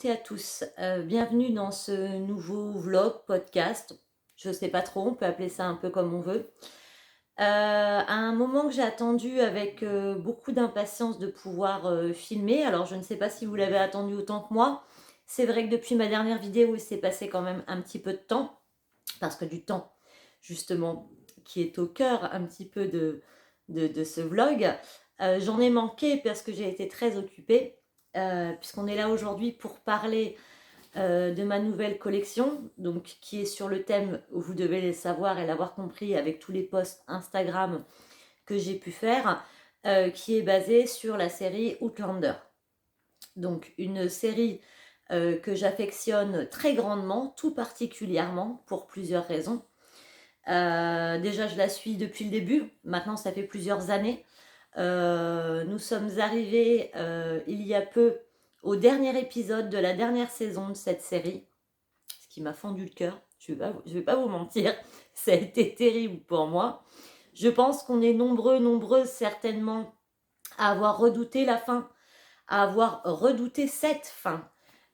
toutes et à tous, bienvenue dans ce nouveau vlog, podcast, je sais pas trop, on peut appeler ça un peu comme on veut. Un moment que j'ai attendu avec beaucoup d'impatience de pouvoir filmer, alors je ne sais pas si vous l'avez attendu autant que moi, c'est vrai que depuis ma dernière vidéo il s'est passé quand même un petit peu de temps, parce que du temps justement qui est au cœur un petit peu de ce vlog, j'en ai manqué parce que j'ai été très occupée. Puisqu'on est là aujourd'hui pour parler de ma nouvelle collection, donc qui est sur le thème, vous devez le savoir et l'avoir compris avec tous les posts Instagram que j'ai pu faire, qui est basée sur la série Outlander. Donc une série que j'affectionne très grandement, tout particulièrement pour plusieurs raisons. Déjà, je la suis depuis le début, maintenant ça fait plusieurs années. Nous sommes arrivés il y a peu au dernier épisode de la dernière saison de cette série, ce qui m'a fendu le cœur, je vais pas vous mentir, ça a été terrible pour moi. Je pense qu'on est nombreuses certainement à avoir redouté la fin, à avoir redouté cette fin,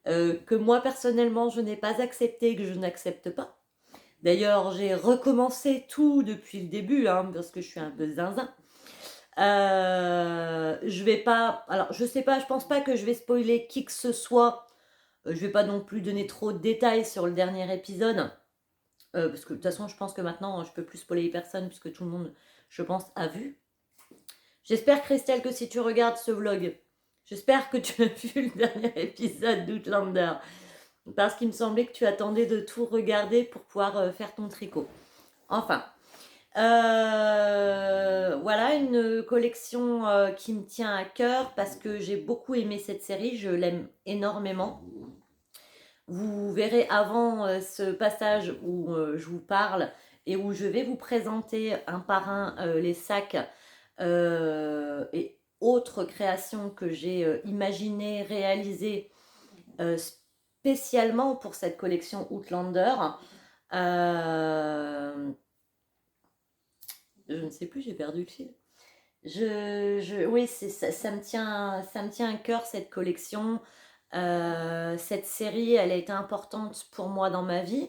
que moi personnellement je n'ai pas accepté, que je n'accepte pas. D'ailleurs, j'ai recommencé tout depuis le début, hein, parce que je suis un peu zinzin. Je vais pas, alors je sais pas, je pense pas que je vais spoiler qui que ce soit. Je vais pas non plus donner trop de détails sur le dernier épisode, parce que de toute façon, je pense que maintenant, je peux plus spoiler personne puisque tout le monde, je pense, a vu. J'espère, Christelle, que si tu regardes ce vlog, j'espère que tu as vu le dernier épisode d'Outlander, parce qu'il me semblait que tu attendais de tout regarder pour pouvoir faire ton tricot. Enfin. Voilà une collection qui me tient à cœur parce que j'ai beaucoup aimé cette série, je l'aime énormément. Vous verrez avant ce passage où je vous parle et où je vais vous présenter un par un les sacs et autres créations que j'ai imaginées, réalisées spécialement pour cette collection Outlander. Je ne sais plus, j'ai perdu le fil. Oui, ça me tient à cœur cette collection. Cette série, elle a été importante pour moi dans ma vie.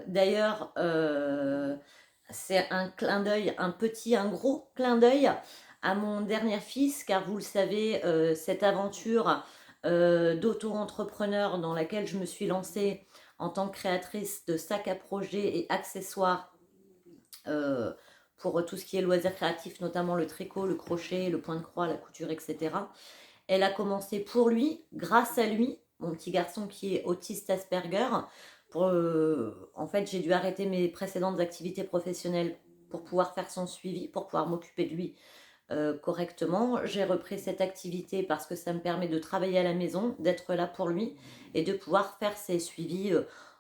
D'ailleurs, c'est un clin d'œil, un gros clin d'œil à mon dernier fils, car vous le savez, cette aventure d'auto-entrepreneur dans laquelle je me suis lancée en tant que créatrice de sacs à projet et accessoires pour tout ce qui est loisirs créatifs, notamment le tricot, le crochet, le point de croix, la couture, etc. Elle a commencé pour lui, grâce à lui, mon petit garçon qui est autiste Asperger. En fait, j'ai dû arrêter mes précédentes activités professionnelles pour pouvoir faire son suivi, pour pouvoir m'occuper de lui correctement. J'ai repris cette activité parce que ça me permet de travailler à la maison, d'être là pour lui et de pouvoir faire ses suivis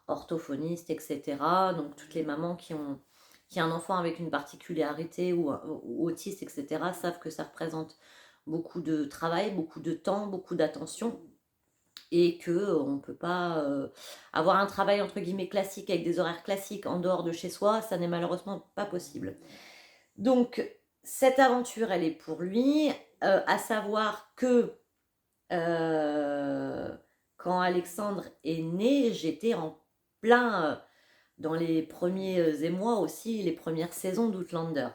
orthophonistes, etc. Donc toutes les mamans qui ont un enfant avec une particularité ou autiste, etc., savent que ça représente beaucoup de travail, beaucoup de temps, beaucoup d'attention, et qu'on ne peut pas avoir un travail entre guillemets classique avec des horaires classiques en dehors de chez soi, ça n'est malheureusement pas possible. Donc cette aventure, elle est pour lui, à savoir que quand Alexandre est né, j'étais en plein dans les premiers émois aussi, les premières saisons d'Outlander.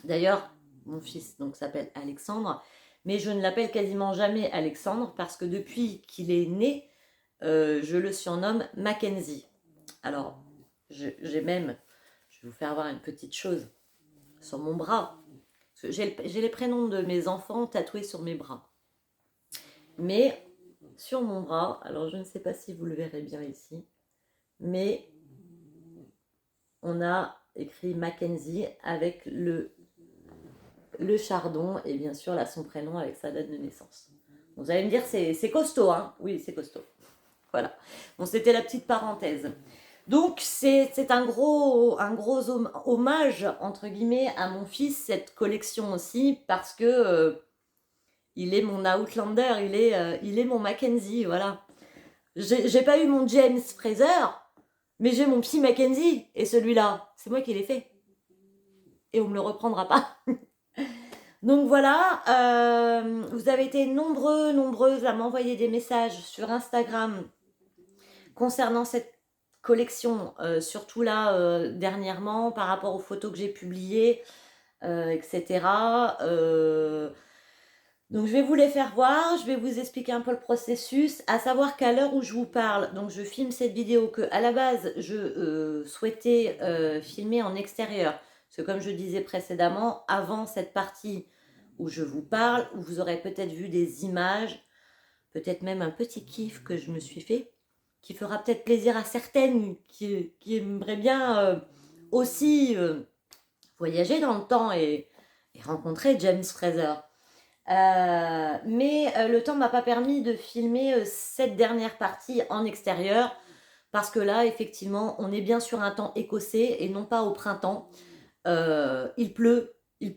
D'ailleurs, mon fils donc s'appelle Alexandre, mais je ne l'appelle quasiment jamais Alexandre parce que depuis qu'il est né, je le surnomme Mackenzie. Alors, j'ai même, je vais vous faire voir une petite chose sur mon bras. J'ai les prénoms de mes enfants tatoués sur mes bras. Mais sur mon bras, alors je ne sais pas si vous le verrez bien ici, mais on a écrit Mackenzie avec le chardon et bien sûr là son prénom avec sa date de naissance. Bon, vous allez me dire c'est costaud, hein? Oui, c'est costaud. Voilà. Bon, c'était la petite parenthèse. Donc c'est un gros hommage entre guillemets à mon fils, cette collection aussi, parce que il est mon Outlander, il est mon Mackenzie, voilà. J'ai pas eu mon James Fraser, mais j'ai mon petit Mackenzie, et celui-là, c'est moi qui l'ai fait. Et on me le reprendra pas. Donc voilà, vous avez été nombreuses à m'envoyer des messages sur Instagram concernant cette collection, surtout là, dernièrement, par rapport aux photos que j'ai publiées, etc. Donc je vais vous les faire voir, je vais vous expliquer un peu le processus, à savoir qu'à l'heure où je vous parle, donc je filme cette vidéo que à la base je souhaitais filmer en extérieur. Parce que comme je disais précédemment, avant cette partie où je vous parle, où vous aurez peut-être vu des images, peut-être même un petit kiff que je me suis fait, qui fera peut-être plaisir à certaines qui aimeraient bien aussi voyager dans le temps et rencontrer James Fraser. Mais le temps m'a pas permis de filmer cette dernière partie en extérieur parce que là, effectivement, on est bien sur un temps écossais et non pas au printemps. Il pleut et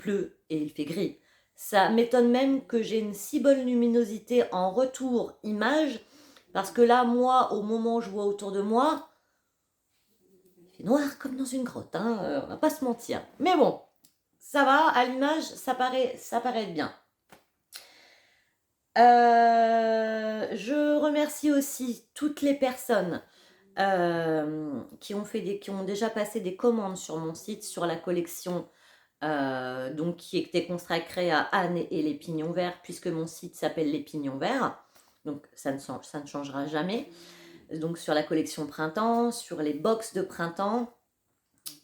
il fait gris. Ça m'étonne même que j'ai une si bonne luminosité en retour image parce que là, moi, au moment où je vois autour de moi, il fait noir comme dans une grotte, hein, on va pas se mentir. Mais bon, ça va, à l'image, ça paraît bien. Je remercie aussi toutes les personnes qui ont déjà passé des commandes sur mon site, sur la collection donc qui était consacrée à Anne et les pignons verts, puisque mon site s'appelle Les Pignons Verts. Donc ça ne changera jamais. Donc sur la collection printemps, sur les box de printemps,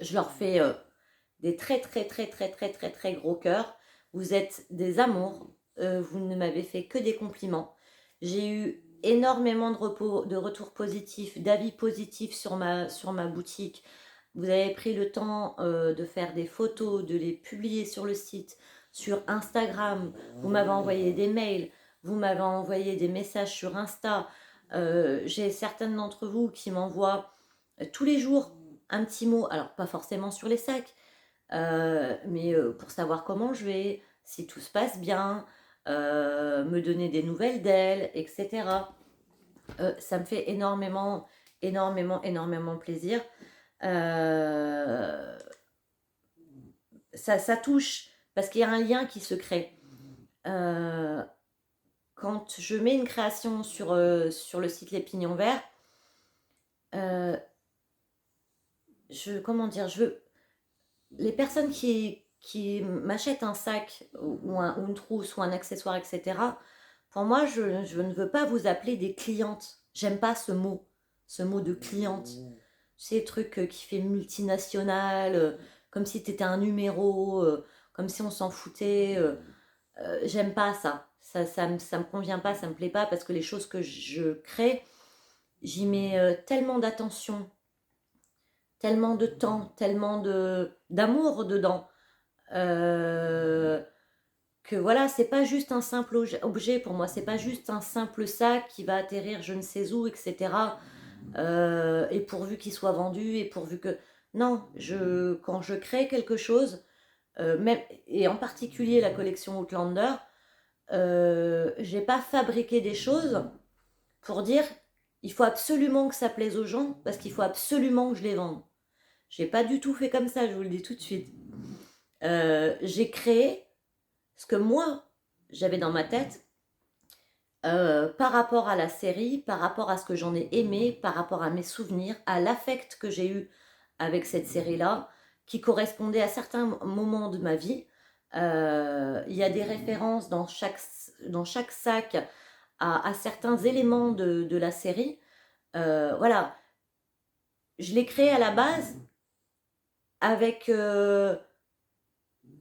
je leur fais des très très gros cœurs. Vous êtes des amours. Vous ne m'avez fait que des compliments. J'ai eu énormément de retours positifs, d'avis positifs sur ma boutique. Vous avez pris le temps de faire des photos, de les publier sur le site, sur Instagram. Vous m'avez envoyé des mails, vous m'avez envoyé des messages sur Insta. J'ai certaines d'entre vous qui m'envoient tous les jours un petit mot, alors pas forcément sur les sacs, mais pour savoir comment je vais, si tout se passe bien, me donner des nouvelles d'elle, etc. Ça me fait énormément plaisir. Ça touche parce qu'il y a un lien qui se crée. Quand je mets une création sur le site Les Pignons Verts, les personnes qui m'achètent un sac ou une trousse ou un accessoire, etc., pour moi, je ne veux pas vous appeler des clientes. J'aime pas ce mot de cliente. Ces trucs qui fait multinational, comme si tu étais un numéro, comme si on s'en foutait. J'aime pas ça. Ça me convient pas, ça me plaît pas parce que les choses que je crée, j'y mets tellement d'attention, tellement de temps, tellement d'amour dedans. Que voilà, c'est pas juste un simple objet pour moi, c'est pas juste un simple sac qui va atterrir je ne sais où, etc. Et pourvu qu'il soit vendu, et pourvu que... Non, quand je crée quelque chose, même, et en particulier la collection Outlander, j'ai pas fabriqué des choses pour dire il faut absolument que ça plaise aux gens parce qu'il faut absolument que je les vende. J'ai pas du tout fait comme ça, je vous le dis tout de suite. J'ai créé ce que moi j'avais dans ma tête par rapport à la série, par rapport à ce que j'en ai aimé, par rapport à mes souvenirs, à l'affect que j'ai eu avec cette série-là, qui correspondait à certains moments de ma vie. Il y a des références dans chaque sac à certains éléments de la série. Voilà, je l'ai créé à la base avec,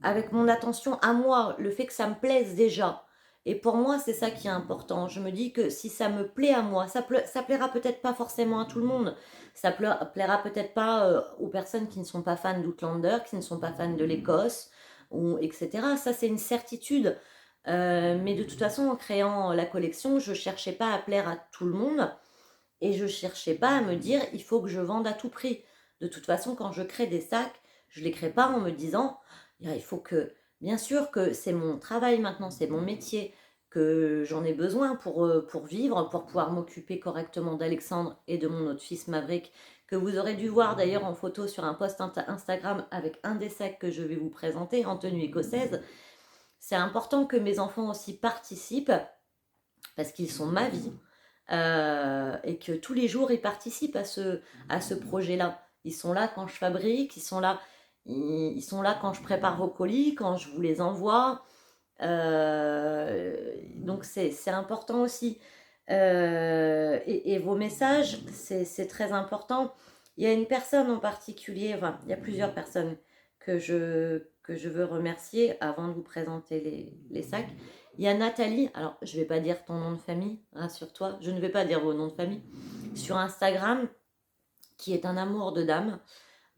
avec mon attention à moi, le fait que ça me plaise déjà. Et pour moi, c'est ça qui est important. Je me dis que si ça me plaît à moi, ça plaira peut-être pas forcément à tout le monde. Ça plaira peut-être pas aux personnes qui ne sont pas fans d'Outlander, qui ne sont pas fans de l'Écosse, ou etc. Ça, c'est une certitude. Mais de toute façon, en créant la collection, je cherchais pas à plaire à tout le monde et je cherchais pas à me dire il faut que je vende à tout prix. De toute façon, quand je crée des sacs, je les crée pas en me disant il faut que, bien sûr que c'est mon travail maintenant, c'est mon métier, que j'en ai besoin pour vivre, pour pouvoir m'occuper correctement d'Alexandre et de mon autre fils Maverick, que vous aurez dû voir d'ailleurs en photo sur un post Instagram avec un des sacs que je vais vous présenter en tenue écossaise. c'est important que mes enfants aussi participent, parce qu'ils sont ma vie, et que tous les jours, ils participent à ce projet-là. Ils sont là quand je fabrique, ils sont là quand je prépare vos colis, quand je vous les envoie. Donc c'est important aussi. Et vos messages, c'est très important. Il y a une personne en particulier, enfin, il y a plusieurs personnes que je veux remercier avant de vous présenter les sacs. Il y a Nathalie, alors je ne vais pas dire ton nom de famille, rassure-toi, je ne vais pas dire vos noms de famille, sur Instagram, qui est un amour de dame,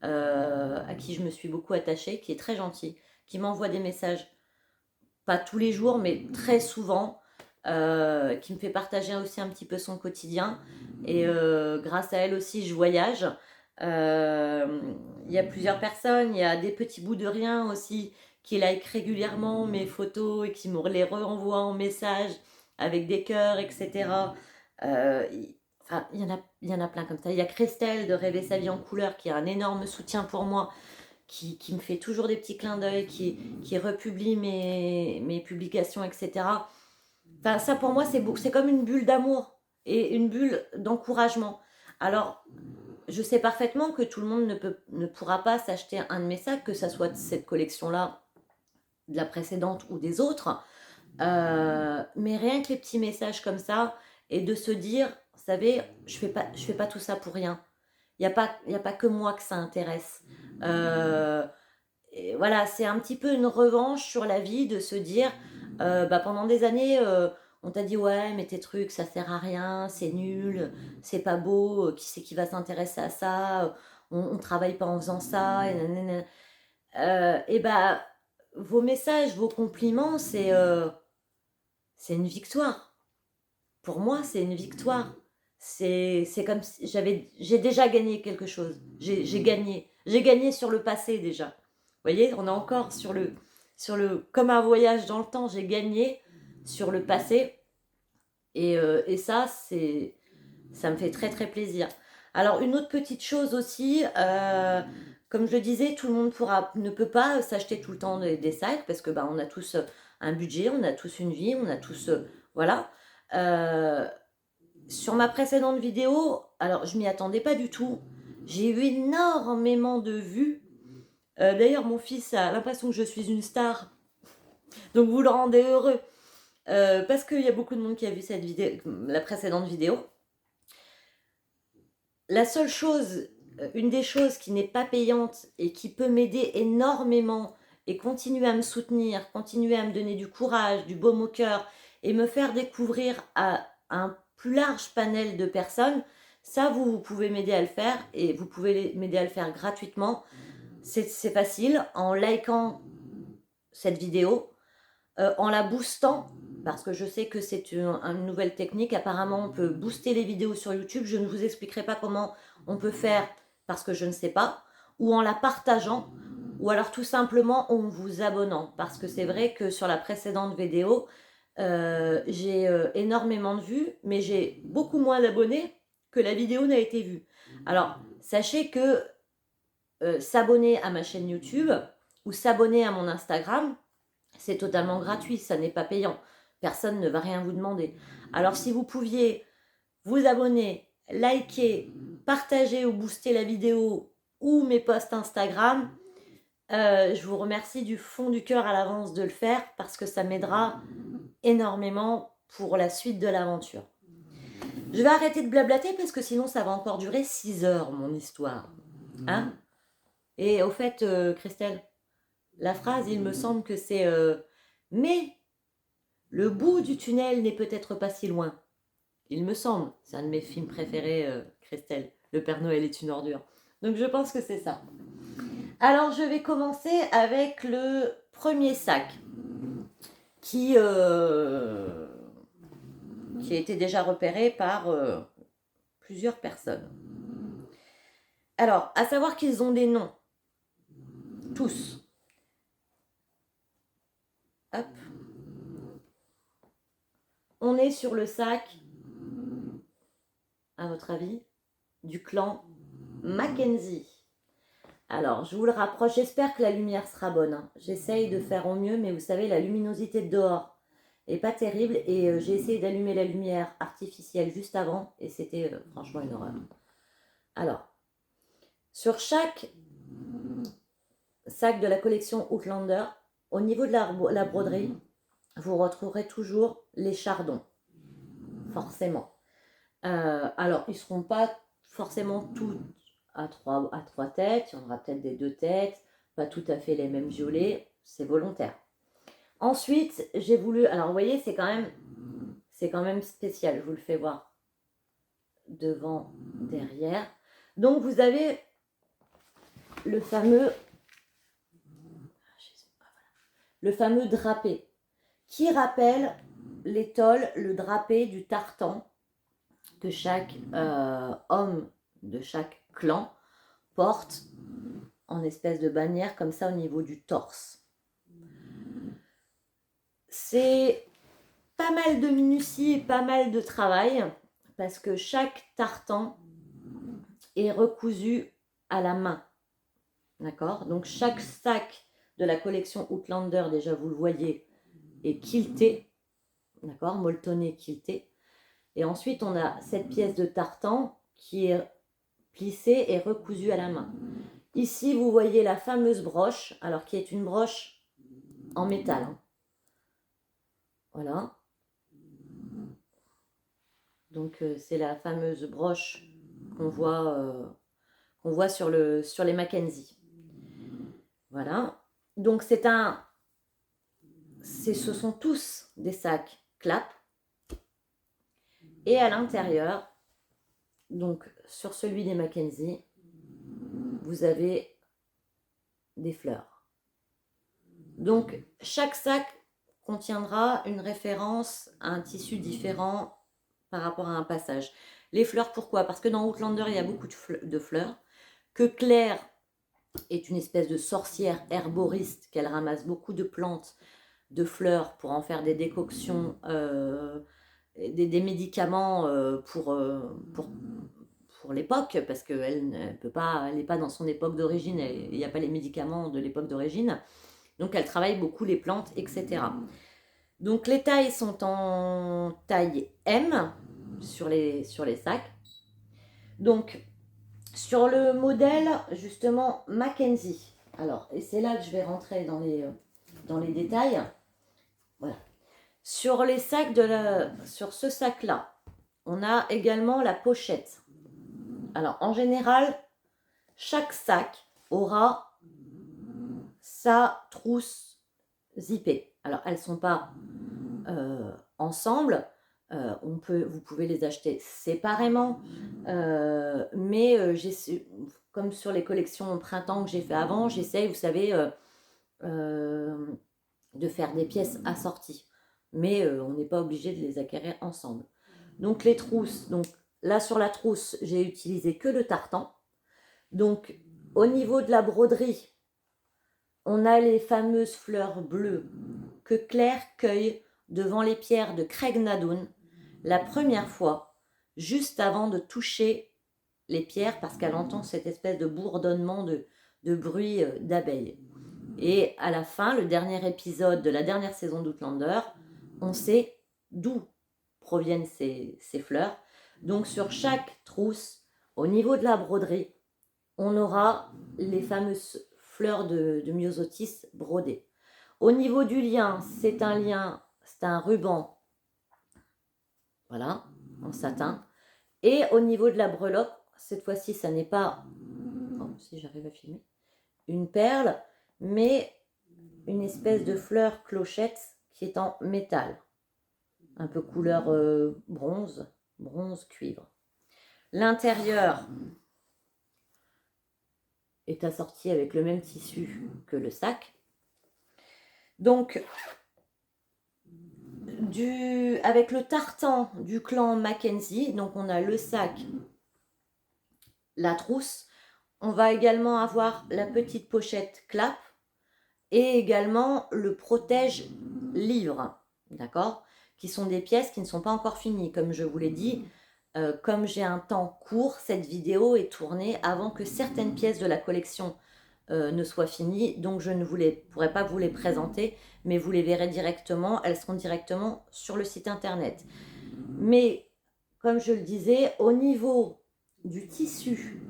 à qui je me suis beaucoup attachée, qui est très gentil, qui m'envoie des messages, pas tous les jours, mais très souvent, qui me fait partager aussi un petit peu son quotidien. Et grâce à elle aussi, je voyage. Il y a plusieurs personnes, il y a des petits bouts de rien aussi qui like régulièrement mes photos et qui me les renvoient en message avec des cœurs, etc. Enfin, il y en a plein comme ça. Il y a Christelle de Rêver sa vie en couleur qui a un énorme soutien pour moi, qui me fait toujours des petits clins d'œil, qui republie mes publications, etc. Enfin, ça pour moi, c'est comme une bulle d'amour et une bulle d'encouragement. Alors, je sais parfaitement que tout le monde ne pourra pas s'acheter un de mes sacs, que ça soit de cette collection-là, de la précédente ou des autres. Mais rien que les petits messages comme ça, et de se dire, vous savez, je fais pas tout ça pour rien. Il n'y a pas que moi que ça intéresse. Et voilà, c'est un petit peu une revanche sur la vie de se dire, pendant des années, on t'a dit ouais, mais tes trucs, ça sert à rien, c'est nul, c'est pas beau, qui c'est qui va s'intéresser à ça, on travaille pas en faisant ça, et nanana. Et bah, vos messages, vos compliments, c'est une victoire. Pour moi, c'est une victoire. C'est comme si j'ai déjà gagné quelque chose. J'ai gagné. J'ai gagné sur le passé déjà. Vous voyez, on est encore comme un voyage dans le temps. J'ai gagné sur le passé. Et ça, ça me fait très très plaisir. Alors, une autre petite chose aussi, comme je le disais, tout le monde ne peut pas s'acheter tout le temps des sacs parce que on a tous un budget, on a tous une vie, on a tous. Voilà. Euh, sur ma précédente vidéo, alors je m'y attendais pas du tout. J'ai eu énormément de vues. D'ailleurs, mon fils a l'impression que je suis une star. Donc vous le rendez heureux. Parce qu'il y a beaucoup de monde qui a vu cette vidéo, la précédente vidéo. La seule chose, une des choses qui n'est pas payante et qui peut m'aider énormément et continuer à me soutenir, continuer à me donner du courage, du baume au cœur et me faire découvrir à un plus large panel de personnes, ça vous pouvez m'aider à le faire et vous pouvez m'aider à le faire gratuitement. C'est facile en likant cette vidéo, en la boostant, parce que je sais que c'est une nouvelle technique. Apparemment, on peut booster les vidéos sur YouTube. Je ne vous expliquerai pas comment on peut faire parce que je ne sais pas. Ou en la partageant, ou alors tout simplement en vous abonnant. Parce que c'est vrai que sur la précédente vidéo, j'ai énormément de vues, mais j'ai beaucoup moins d'abonnés que la vidéo n'a été vue. Alors, sachez que s'abonner à ma chaîne YouTube ou s'abonner à mon Instagram, c'est totalement gratuit, ça n'est pas payant. Personne ne va rien vous demander. Alors si vous pouviez vous abonner, liker, partager ou booster la vidéo ou mes posts Instagram, je vous remercie du fond du cœur à l'avance de le faire parce que ça m'aidera énormément pour la suite de l'aventure. Je vais arrêter de blablater parce que sinon ça va encore durer 6 heures mon histoire. Hein? Et au fait, Christelle, la phrase, il me semble que c'est mais le bout du tunnel n'est peut-être pas si loin. Il me semble. C'est un de mes films préférés, Christelle. Le Père Noël est une ordure. Donc je pense que c'est ça. Alors je vais commencer avec le premier sac qui a été déjà repéré par plusieurs personnes. Alors, à savoir qu'ils ont des noms. Tous. Hop. On est sur le sac, à votre avis, du clan Mackenzie. Alors, je vous le rapproche, j'espère que la lumière sera bonne, hein. J'essaye de faire au mieux, mais vous savez, la luminosité de dehors est pas terrible et j'ai essayé d'allumer la lumière artificielle juste avant et c'était franchement une horreur. Alors, sur chaque sac de la collection Outlander, au niveau de la broderie, vous retrouverez toujours les chardons, forcément. Alors, ils ne seront pas forcément tous à trois têtes, il y en aura peut-être des 2 têtes, pas tout à fait les mêmes violets, c'est volontaire. Ensuite, j'ai voulu, alors vous voyez, c'est quand même spécial, je vous le fais voir devant, derrière. Donc vous avez le fameux drapé qui rappelle l'étole, le drapé du tartan que chaque homme de chaque clan porte en espèce de bannière comme ça au niveau du torse. C'est pas mal de minutie et pas mal de travail parce que chaque tartan est recousu à la main. D'accord? Donc chaque sac de la collection Outlander, déjà vous le voyez, est quilté. D'accord? Molletonné, quilté. Et ensuite on a cette pièce de tartan qui est plissée et recousue à la main. Ici vous voyez la fameuse broche, alors qui est une broche en métal. Hein. Voilà. Donc c'est la fameuse broche qu'on voit sur les Mackenzie. Voilà. Donc ce sont tous des sacs clap. Et à l'intérieur, donc sur celui des Mackenzie, vous avez des fleurs. Donc chaque sac contiendra une référence à un tissu différent par rapport à un passage. Les fleurs, pourquoi? Parce que dans Outlander, il y a beaucoup de fleurs, que Claire est une espèce de sorcière herboriste, qu'elle ramasse beaucoup de plantes, de fleurs pour en faire des décoctions, des médicaments pour l'époque, parce qu'elle n'est pas dans son époque d'origine, il n'y a pas les médicaments de l'époque d'origine. Donc elle travaille beaucoup les plantes, etc. Donc les tailles sont en taille M sur les sacs. Donc sur le modèle justement Mackenzie, alors et c'est là que je vais rentrer dans les détails. Voilà. Sur les sacs sur ce sac là, on a également la pochette. Alors en général, chaque sac aura sa trousse zippée. Alors elles ne sont pas ensemble. Vous pouvez les acheter séparément, mais comme sur les collections printemps que j'ai fait avant, j'essaye, vous savez, de faire des pièces assorties, mais on n'est pas obligé de les acquérir ensemble. Donc les trousses, donc là sur la trousse, j'ai utilisé que le tartan. Donc au niveau de la broderie, on a les fameuses fleurs bleues que Claire cueille devant les pierres de Craignadoon la première fois, juste avant de toucher les pierres, parce qu'elle entend cette espèce de bourdonnement de bruit d'abeilles. Et à la fin, le dernier épisode de la dernière saison d'Outlander, on sait d'où proviennent ces fleurs. Donc sur chaque trousse, au niveau de la broderie, on aura les fameuses fleurs de myosotis brodées. Au niveau du lien, c'est un ruban, voilà, en satin. Et au niveau de la breloque, cette fois-ci, ça n'est pas, si j'arrive à filmer, une perle, mais une espèce de fleur clochette qui est en métal, un peu couleur bronze cuivre. L'intérieur est assorti avec le même tissu que le sac. Donc, avec le tartan du clan Mackenzie, donc on a le sac, la trousse, on va également avoir la petite pochette clap et également le protège livre, d'accord, qui sont des pièces qui ne sont pas encore finies. Comme je vous l'ai dit, comme j'ai un temps court, cette vidéo est tournée avant que certaines pièces de la collection ne soient finies. Donc je ne pourrai pas vous les présenter, mais vous les verrez directement. Elles seront directement sur le site internet. Mais comme je le disais, au niveau du tissu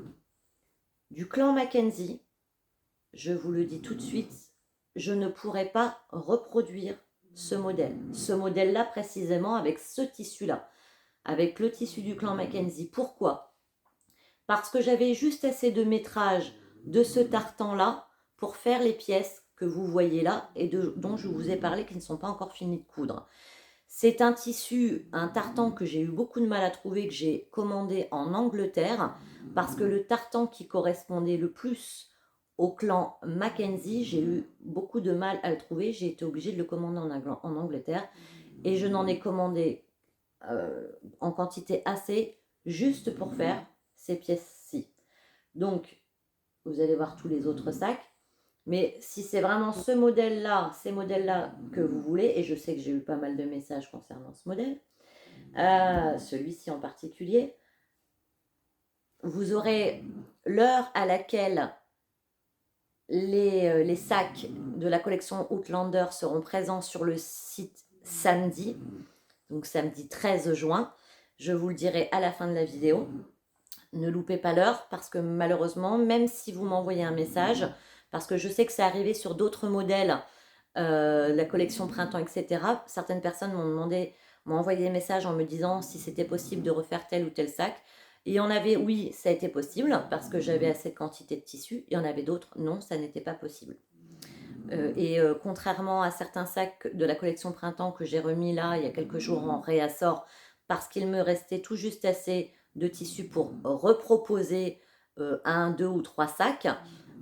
du clan Mackenzie, je vous le dis tout de suite, je ne pourrai pas reproduire ce modèle. Ce modèle-là précisément avec ce tissu-là, avec le tissu du clan Mackenzie. Pourquoi? Parce que j'avais juste assez de métrage de ce tartan-là pour faire les pièces que vous voyez là et dont je vous ai parlé qui ne sont pas encore finies de coudre. C'est un tissu, un tartan que j'ai eu beaucoup de mal à trouver, que j'ai commandé en Angleterre, parce que le tartan qui correspondait le plus au clan Mackenzie, j'ai eu beaucoup de mal à le trouver. J'ai été obligée de le commander en Angleterre et je n'en ai commandé en quantité assez, juste pour faire ces pièces-ci. Donc, vous allez voir tous les autres sacs. Mais si c'est vraiment ce modèle-là, ces modèles-là que vous voulez, et je sais que j'ai eu pas mal de messages concernant ce modèle, celui-ci en particulier, vous aurez l'heure à laquelle les sacs de la collection Outlander seront présents sur le site samedi, donc samedi 13 juin. Je vous le dirai à la fin de la vidéo. Ne loupez pas l'heure parce que malheureusement, même si vous m'envoyez un message, parce que je sais que c'est arrivé sur d'autres modèles, la collection printemps, etc. Certaines personnes m'ont envoyé des messages en me disant si c'était possible de refaire tel ou tel sac. Et il y en avait, oui, ça a été possible parce que j'avais assez de quantité de tissu. Il y en avait d'autres, non, ça n'était pas possible. Contrairement à certains sacs de la collection printemps que j'ai remis là il y a quelques jours en réassort, parce qu'il me restait tout juste assez de tissu pour reproposer 1, 2 ou 3 sacs,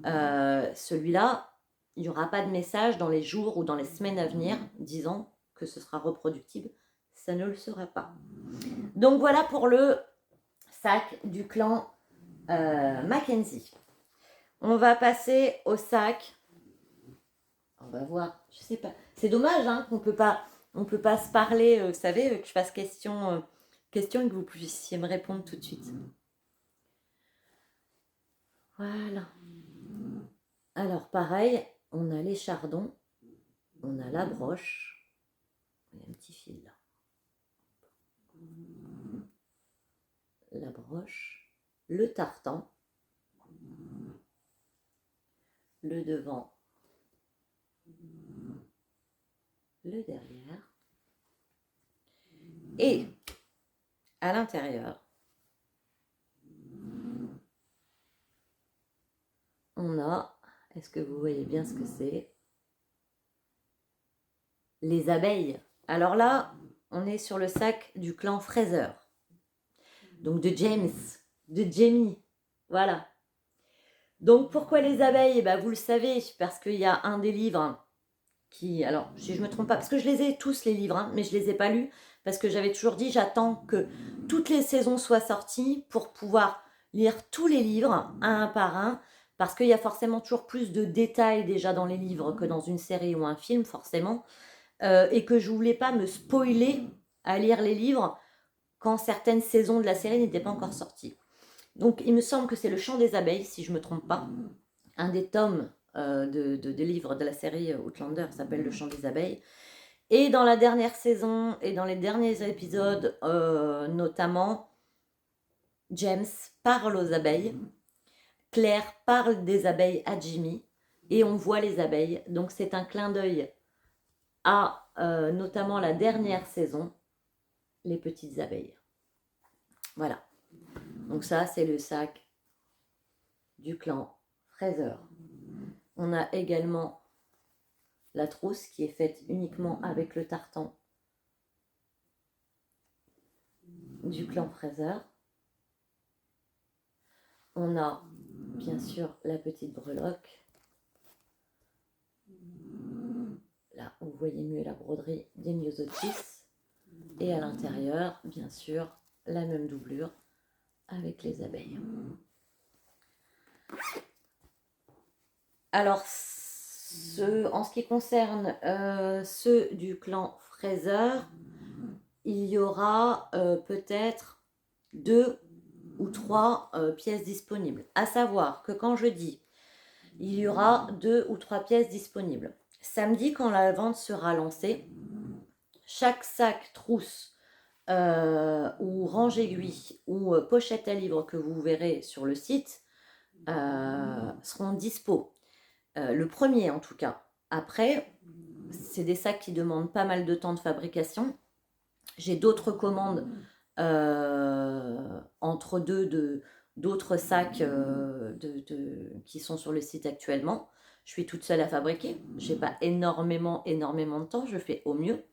celui-là, il n'y aura pas de message dans les jours ou dans les semaines à venir disant que ce sera reproductible. Ça ne le sera pas. Donc voilà pour le sac du clan Mackenzie. On va passer au sac. On va voir. Je sais pas. C'est dommage hein, qu'on peut pas se parler. Vous savez, que je fasse question et que vous puissiez me répondre tout de suite. Voilà. Alors pareil, on a l'échardon, on a la broche. Il y a un petit fil là. La broche, le tartan, le devant, le derrière et à l'intérieur, on a, est-ce que vous voyez bien ce que c'est? Les abeilles. Alors là, on est sur le sac du clan Fraser. Donc de James, de Jamie. Voilà. Donc pourquoi les abeilles? Eh ben, vous le savez, parce qu'il y a un des livres qui, alors si je me trompe pas, parce que je les ai tous les livres, hein, mais je les ai pas lus, parce que j'avais toujours dit j'attends que toutes les saisons soient sorties pour pouvoir lire tous les livres un par un, parce qu'il y a forcément toujours plus de détails déjà dans les livres que dans une série ou un film, forcément, et que je voulais pas me spoiler à lire les livres quand certaines saisons de la série n'étaient pas encore sorties. Donc il me semble que c'est Le Chant des abeilles, si je ne me trompe pas. Un des tomes de livres de la série Outlander s'appelle Le Chant des abeilles. Et dans la dernière saison et dans les derniers épisodes, notamment, James parle aux abeilles. Claire parle des abeilles à Jimmy. Et on voit les abeilles. Donc c'est un clin d'œil à notamment la dernière saison, les petites abeilles. Voilà. Donc ça, c'est le sac du clan Fraser. On a également la trousse qui est faite uniquement avec le tartan du clan Fraser. On a bien sûr la petite breloque. Là, vous voyez mieux la broderie des Myosotis. Et à l'intérieur, bien sûr, la même doublure avec les abeilles. Alors, en ce qui concerne ceux du clan Fraser, il y aura peut-être 2 ou 3 pièces disponibles. À savoir que quand je dis il y aura 2 ou 3 pièces disponibles. Samedi, quand la vente sera lancée, chaque sac, trousse ou range aiguille ou pochette à livres que vous verrez sur le site seront dispo. Le premier en tout cas. Après, c'est des sacs qui demandent pas mal de temps de fabrication. J'ai d'autres commandes entre deux d'autres sacs qui sont sur le site actuellement. Je suis toute seule à fabriquer. J'ai pas énormément de temps. Je fais au mieux.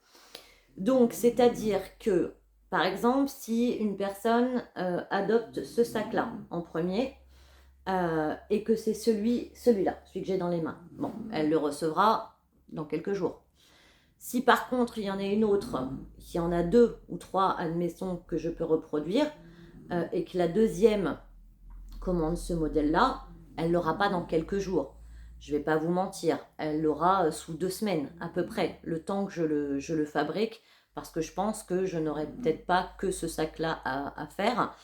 Donc, c'est-à-dire que, par exemple, si une personne adopte ce sac-là en premier et que c'est celui-là, celui que j'ai dans les mains, bon, elle le recevra dans quelques jours. Si par contre il y en a une autre, qui en a 2 ou 3, admettons, que je peux reproduire, et que la deuxième commande ce modèle-là, elle ne l'aura pas dans quelques jours. Je ne vais pas vous mentir, elle l'aura sous 2 semaines à peu près, le temps que je le fabrique, parce que je pense que je n'aurai peut-être pas que ce sac-là à faire.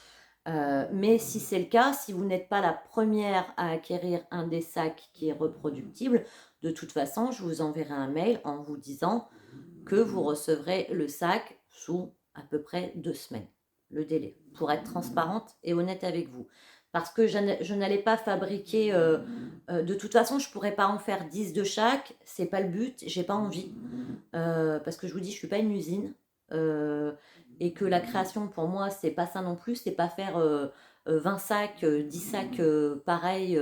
Mais si c'est le cas, si vous n'êtes pas la première à acquérir un des sacs qui est reproductible, de toute façon, je vous enverrai un mail en vous disant que vous recevrez le sac sous à peu près 2 semaines, le délai, pour être transparente et honnête avec vous. Parce que je n'allais pas fabriquer, de toute façon, je ne pourrais pas en faire 10 de chaque, c'est pas le but, j'ai pas envie. Parce que je vous dis, je suis pas une usine. Et que la création, pour moi, c'est pas ça non plus, c'est pas faire 20 sacs, 10 sacs pareils.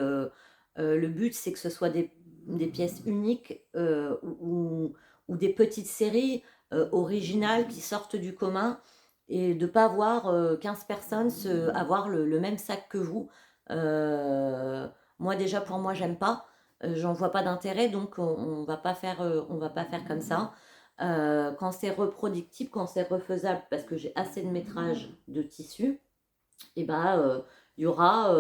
Le but, c'est que ce soit des pièces uniques ou des petites séries originales qui sortent du commun et de pas avoir 15 personnes avoir le même sac que vous. Moi, déjà, pour moi, j'aime pas. J'en vois pas d'intérêt, donc on va pas faire comme ça. Quand c'est reproductible, quand c'est refaisable, parce que j'ai assez de métrage de tissu, et ben il y aura,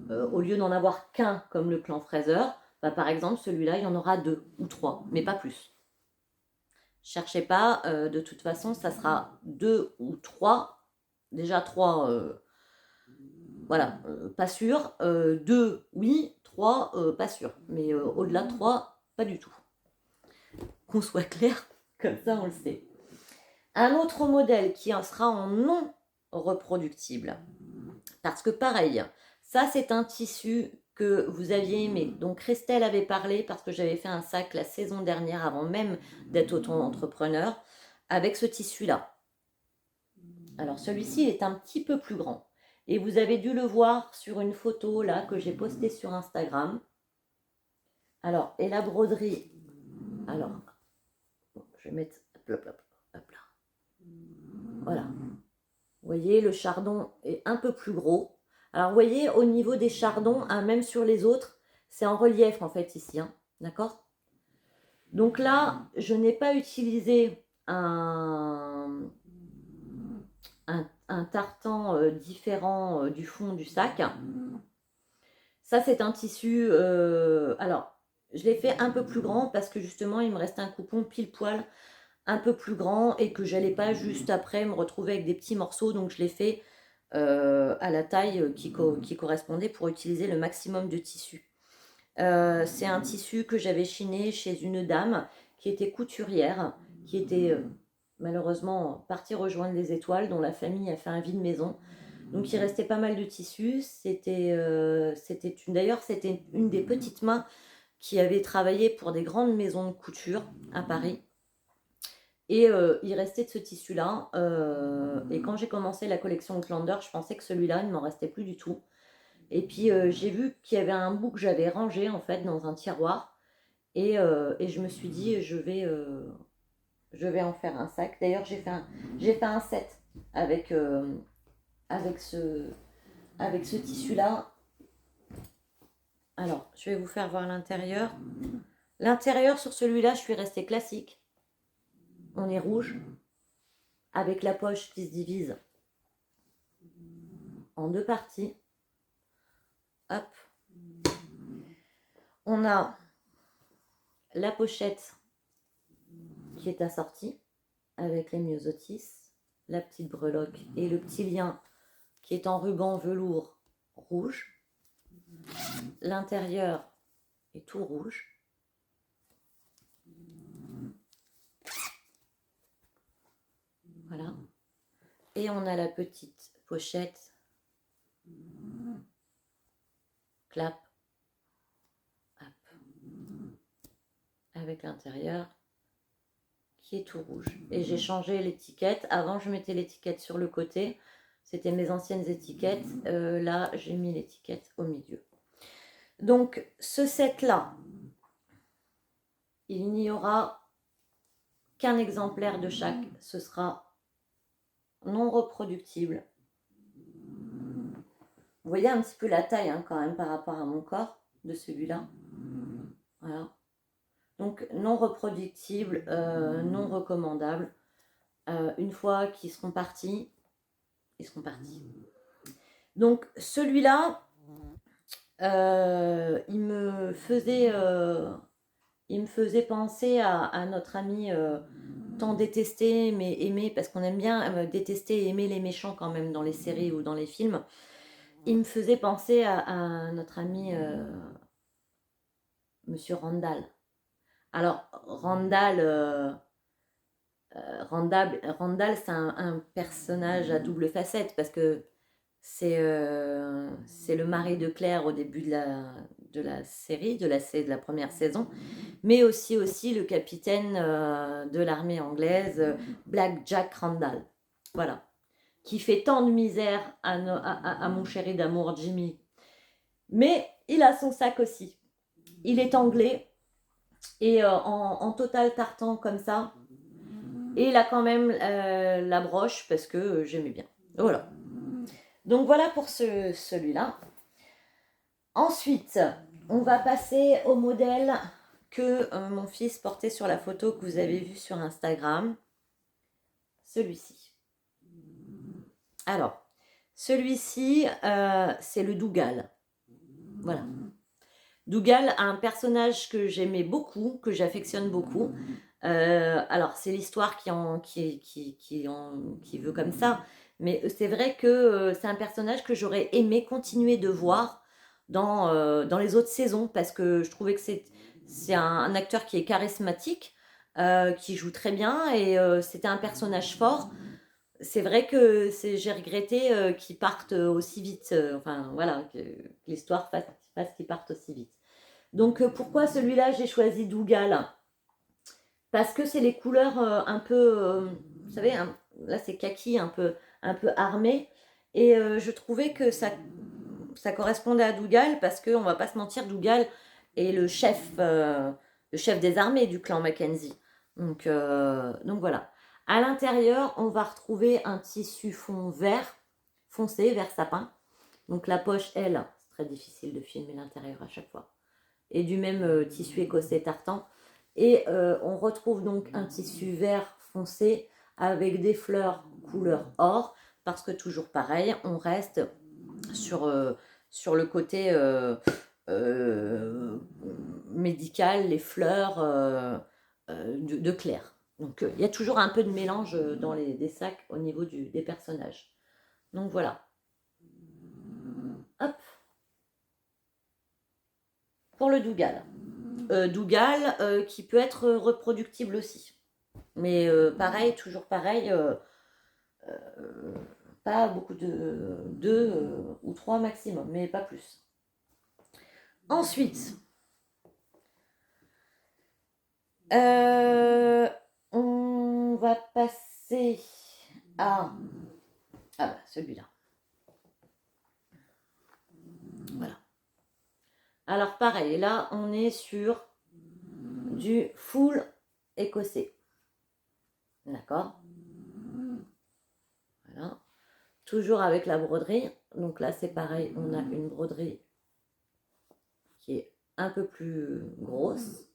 au lieu d'en avoir qu'un comme le clan Fraser, bah, par exemple celui-là il y en aura 2 ou 3, mais pas plus. Cherchez pas, de toute façon ça sera 2 ou 3, déjà 3, voilà, pas sûr, 2 oui, 3 pas sûr, mais au-delà de 3, pas du tout. Qu'on soit clair, comme ça on le sait. Un autre modèle qui en sera en non reproductible. Parce que pareil, ça c'est un tissu que vous aviez aimé. Donc Christelle avait parlé parce que j'avais fait un sac la saison dernière avant même d'être auto-entrepreneur avec ce tissu-là. Alors celui-ci est un petit peu plus grand. Et vous avez dû le voir sur une photo là que j'ai postée sur Instagram. Alors, et la broderie. Alors, je vais mettre. Hop là. Voilà. Vous voyez, le chardon est un peu plus gros. Alors, vous voyez, au niveau des chardons, hein, même sur les autres, c'est en relief en fait ici. Hein, d'accord? Donc là, je n'ai pas utilisé un tartan différent du fond du sac. Ça, c'est un tissu. Alors, je l'ai fait un peu plus grand parce que justement, il me restait un coupon pile poil un peu plus grand et que j'allais pas juste après me retrouver avec des petits morceaux. Donc, je l'ai fait à la taille qui correspondait pour utiliser le maximum de tissu. C'est un tissu que j'avais chiné chez une dame qui était couturière, qui était malheureusement partie rejoindre les étoiles, dont la famille a fait un vide maison. Donc il restait pas mal de tissu. D'ailleurs, c'était une des petites mains qui avait travaillé pour des grandes maisons de couture à Paris. Et il restait de ce tissu-là. Et quand j'ai commencé la collection Outlander, je pensais que celui-là, il ne m'en restait plus du tout. Et puis j'ai vu qu'il y avait un bout que j'avais rangé en fait dans un tiroir. Et je me suis dit, je vais en faire un sac. D'ailleurs, j'ai fait un set avec, avec ce, avec ce tissu-là. Alors, je vais vous faire voir l'intérieur. L'intérieur, sur celui-là, je suis restée classique. On est rouge, avec la poche qui se divise en 2 parties. Hop. On a la pochette qui est assortie avec les myosotis, la petite breloque et le petit lien qui est en ruban velours rouge. L'intérieur est tout rouge. Voilà. Et on a la petite pochette. Clap. Hop. Avec l'intérieur qui est tout rouge. Et j'ai changé l'étiquette. Avant, je mettais l'étiquette sur le côté. C'était mes anciennes étiquettes. Là, j'ai mis l'étiquette au milieu. Donc, ce set-là, il n'y aura qu'un exemplaire de chaque. Ce sera non reproductible. Vous voyez un petit peu la taille hein, quand même par rapport à mon corps de celui-là. Voilà. Donc non reproductible, non recommandable. Une fois qu'ils seront partis, ils seront partis. Donc celui-là, il me faisait penser à notre ami tant détesté mais aimé, parce qu'on aime bien détester et aimer les méchants quand même dans les séries ou dans les films. Il me faisait penser à notre ami Monsieur Randall. Alors, Randall, c'est un personnage à double facette parce que c'est le mari de Claire au début de la série, de la première saison, mais aussi le capitaine de l'armée anglaise, Black Jack Randall. Voilà. Qui fait tant de misère à mon chéri d'amour Jimmy. Mais il a son sac aussi. Il est anglais et en total tartan comme ça. Et il a quand même la broche parce que j'aimais bien. Voilà. Donc voilà pour celui-là. Ensuite, on va passer au modèle que mon fils portait sur la photo que vous avez vue sur Instagram. Celui-ci. Alors, celui-ci, c'est le Dougal. Voilà. Dougal a un personnage que j'aimais beaucoup, que j'affectionne beaucoup. Alors, c'est l'histoire qui veut comme ça, mais c'est vrai que c'est un personnage que j'aurais aimé continuer de voir dans les autres saisons, parce que je trouvais que c'est un acteur qui est charismatique, qui joue très bien, et c'était un personnage fort. C'est vrai que j'ai regretté qu'ils partent aussi vite, enfin voilà, que l'histoire fasse qu'ils partent aussi vite. Donc pourquoi celui-là j'ai choisi Dougal? Parce que c'est les couleurs un peu, vous savez, là c'est kaki, un peu armé, et je trouvais que ça correspondait à Dougal, parce qu'on va pas se mentir, Dougal est le chef des armées du clan Mackenzie. Donc voilà. À l'intérieur, on va retrouver un tissu fond vert foncé, vert sapin. Donc la poche, elle, c'est très difficile de filmer l'intérieur à chaque fois. Et du même tissu écossais tartan. Et on retrouve donc un tissu vert foncé avec des fleurs couleur or, parce que toujours pareil, on reste sur le côté médical, les fleurs de Claire. Donc il y a toujours un peu de mélange dans des sacs au niveau des personnages. Donc voilà. Hop. Pour le Dougal. Dougal qui peut être reproductible aussi. Mais pareil, toujours pareil, pas beaucoup de 2 ou 3 maximum, mais pas plus. Ensuite, on va passer à celui-là. Voilà. Alors pareil, là on est sur du full écossais. D'accord? Voilà. Toujours avec la broderie. Donc là c'est pareil, on a une broderie qui est un peu plus grosse.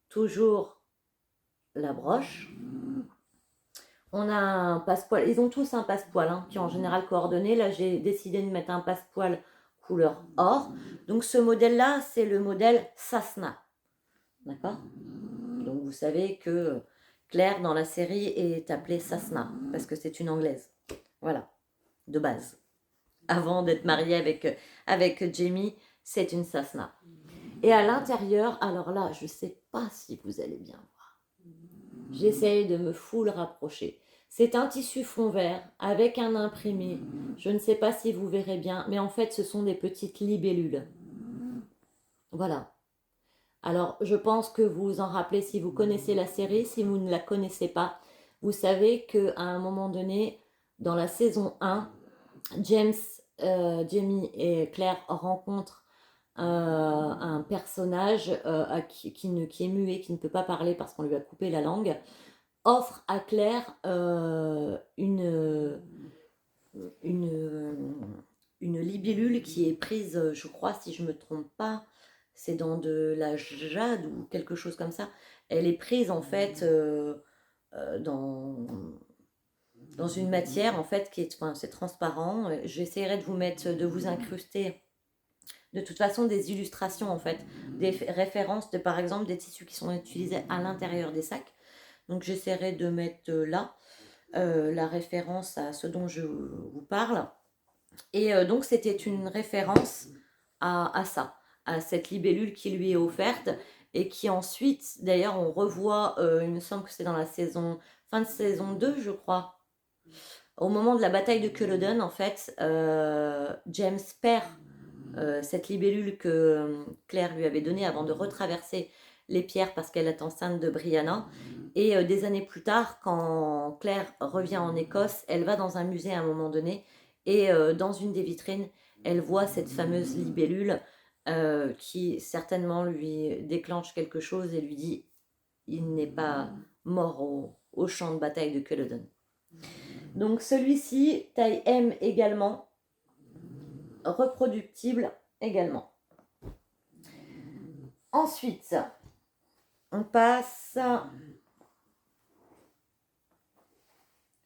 Toujours la broche. On a un passepoil. Ils ont tous un passepoil hein, qui est en général coordonné. Là, j'ai décidé de mettre un passepoil couleur or. Donc, ce modèle-là, c'est le modèle Cessna. D'accord? Donc, vous savez que Claire, dans la série, est appelée Cessna parce que c'est une anglaise. Voilà, de base. Avant d'être mariée avec Jamie, c'est une Cessna. Et à l'intérieur, alors là, je ne sais pas si vous allez bien voir. J'essaye de me full rapprocher. C'est un tissu fond vert avec un imprimé. Je ne sais pas si vous verrez bien, mais en fait, ce sont des petites libellules. Voilà. Alors, je pense que vous vous en rappelez si vous connaissez la série. Si vous ne la connaissez pas, vous savez qu'à un moment donné, dans la saison 1, Jamie et Claire rencontrent un personnage qui est muet, qui ne peut pas parler parce qu'on lui a coupé la langue, offre à Claire une libellule qui est prise, je crois, si je ne me trompe pas, c'est dans de la jade ou quelque chose comme ça. Elle est prise en fait dans une matière en fait qui est, enfin, c'est transparent. J'essaierai de vous incruster de toute façon des illustrations en fait, des références de par exemple des tissus qui sont utilisés à l'intérieur des sacs. Donc j'essaierai de mettre là la référence à ce dont je vous parle. Et donc c'était une référence à ça, à cette libellule qui lui est offerte et qui ensuite, d'ailleurs on revoit, il me semble que c'est dans la fin de saison 2 je crois, au moment de la bataille de Culloden en fait, James perd cette libellule que Claire lui avait donnée avant de retraverser les pierres parce qu'elle est enceinte de Brianna. Et des années plus tard, quand Claire revient en Écosse, elle va dans un musée à un moment donné et dans une des vitrines, elle voit cette fameuse libellule qui certainement lui déclenche quelque chose et lui dit il n'est pas mort au champ de bataille de Culloden. Donc celui-ci, taille M également, reproductible également. Ensuite, on passe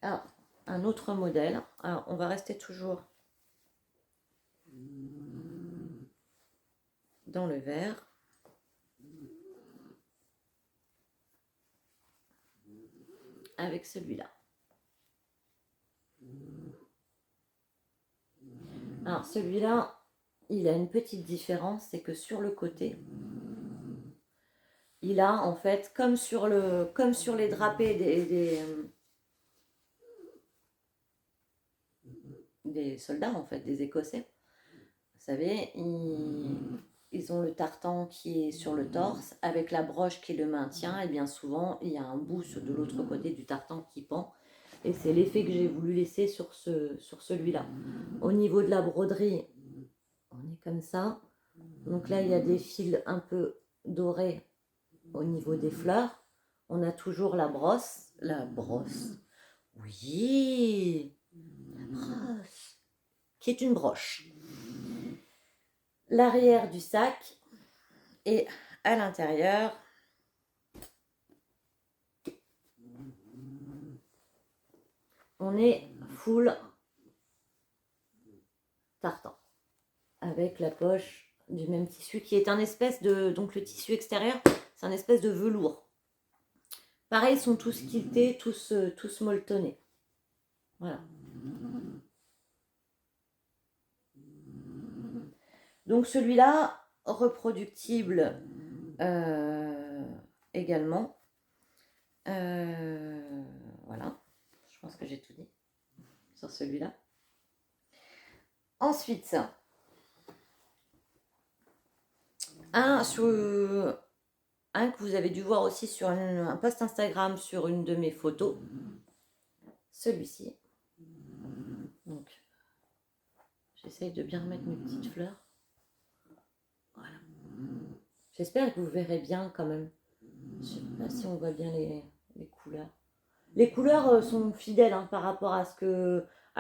à un autre modèle. Alors, on va rester toujours dans le vert. Avec celui-là. Alors, celui-là, il a une petite différence, c'est que sur le côté, il a en fait, comme sur les drapés des soldats, en fait, des Écossais, vous savez, ils ont le tartan qui est sur le torse, avec la broche qui le maintient, et bien souvent, il y a un bout de l'autre côté du tartan qui pend. Et c'est l'effet que j'ai voulu laisser sur celui-là. Au niveau de la broderie, on est comme ça. Donc là, il y a des fils un peu dorés au niveau des fleurs. On a toujours la brosse. La brosse. Oui, la brosse. Qui est une broche. L'arrière du sac. Et à l'intérieur, on est full tartan. Avec la poche du même tissu qui est un espèce de... Donc le tissu extérieur, c'est un espèce de velours. Pareil, ils sont tous quiltés, tous molletonnés. Voilà. Donc celui-là, reproductible également. Voilà. Je pense que j'ai tout dit sur celui-là. Ensuite, un que vous avez dû voir aussi sur un post Instagram sur une de mes photos. Celui-ci. Donc, j'essaye de bien remettre mes petites fleurs. Voilà. J'espère que vous verrez bien quand même. Je sais pas si on voit bien les couleurs. Les couleurs sont fidèles hein, par rapport à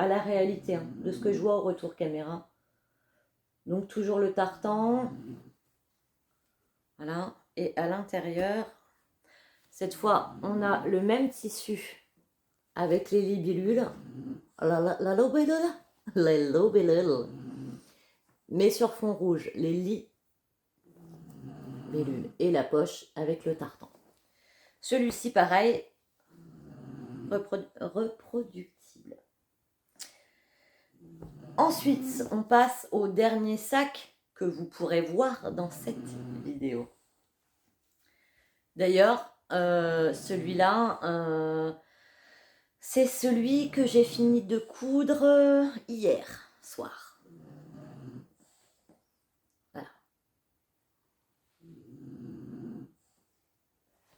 la réalité, hein, de ce que je vois au retour caméra. Donc toujours le tartan. Voilà. Et à l'intérieur, cette fois, on a le même tissu avec les libellules. La lobellule. Mais sur fond rouge, les libellules. Et la poche avec le tartan. Celui-ci, pareil, reproductible. Ensuite, on passe au dernier sac que vous pourrez voir dans cette vidéo. D'ailleurs, celui-là, c'est celui que j'ai fini de coudre hier soir. Voilà.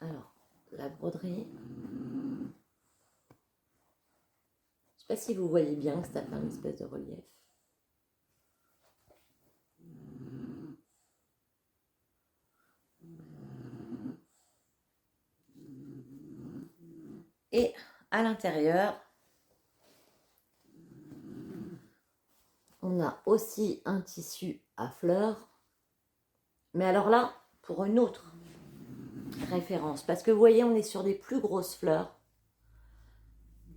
Alors, la broderie. Je ne sais pas si vous voyez bien que ça fait une espèce de relief. Et à l'intérieur, on a aussi un tissu à fleurs. Mais alors là, pour une autre référence. Parce que vous voyez, on est sur des plus grosses fleurs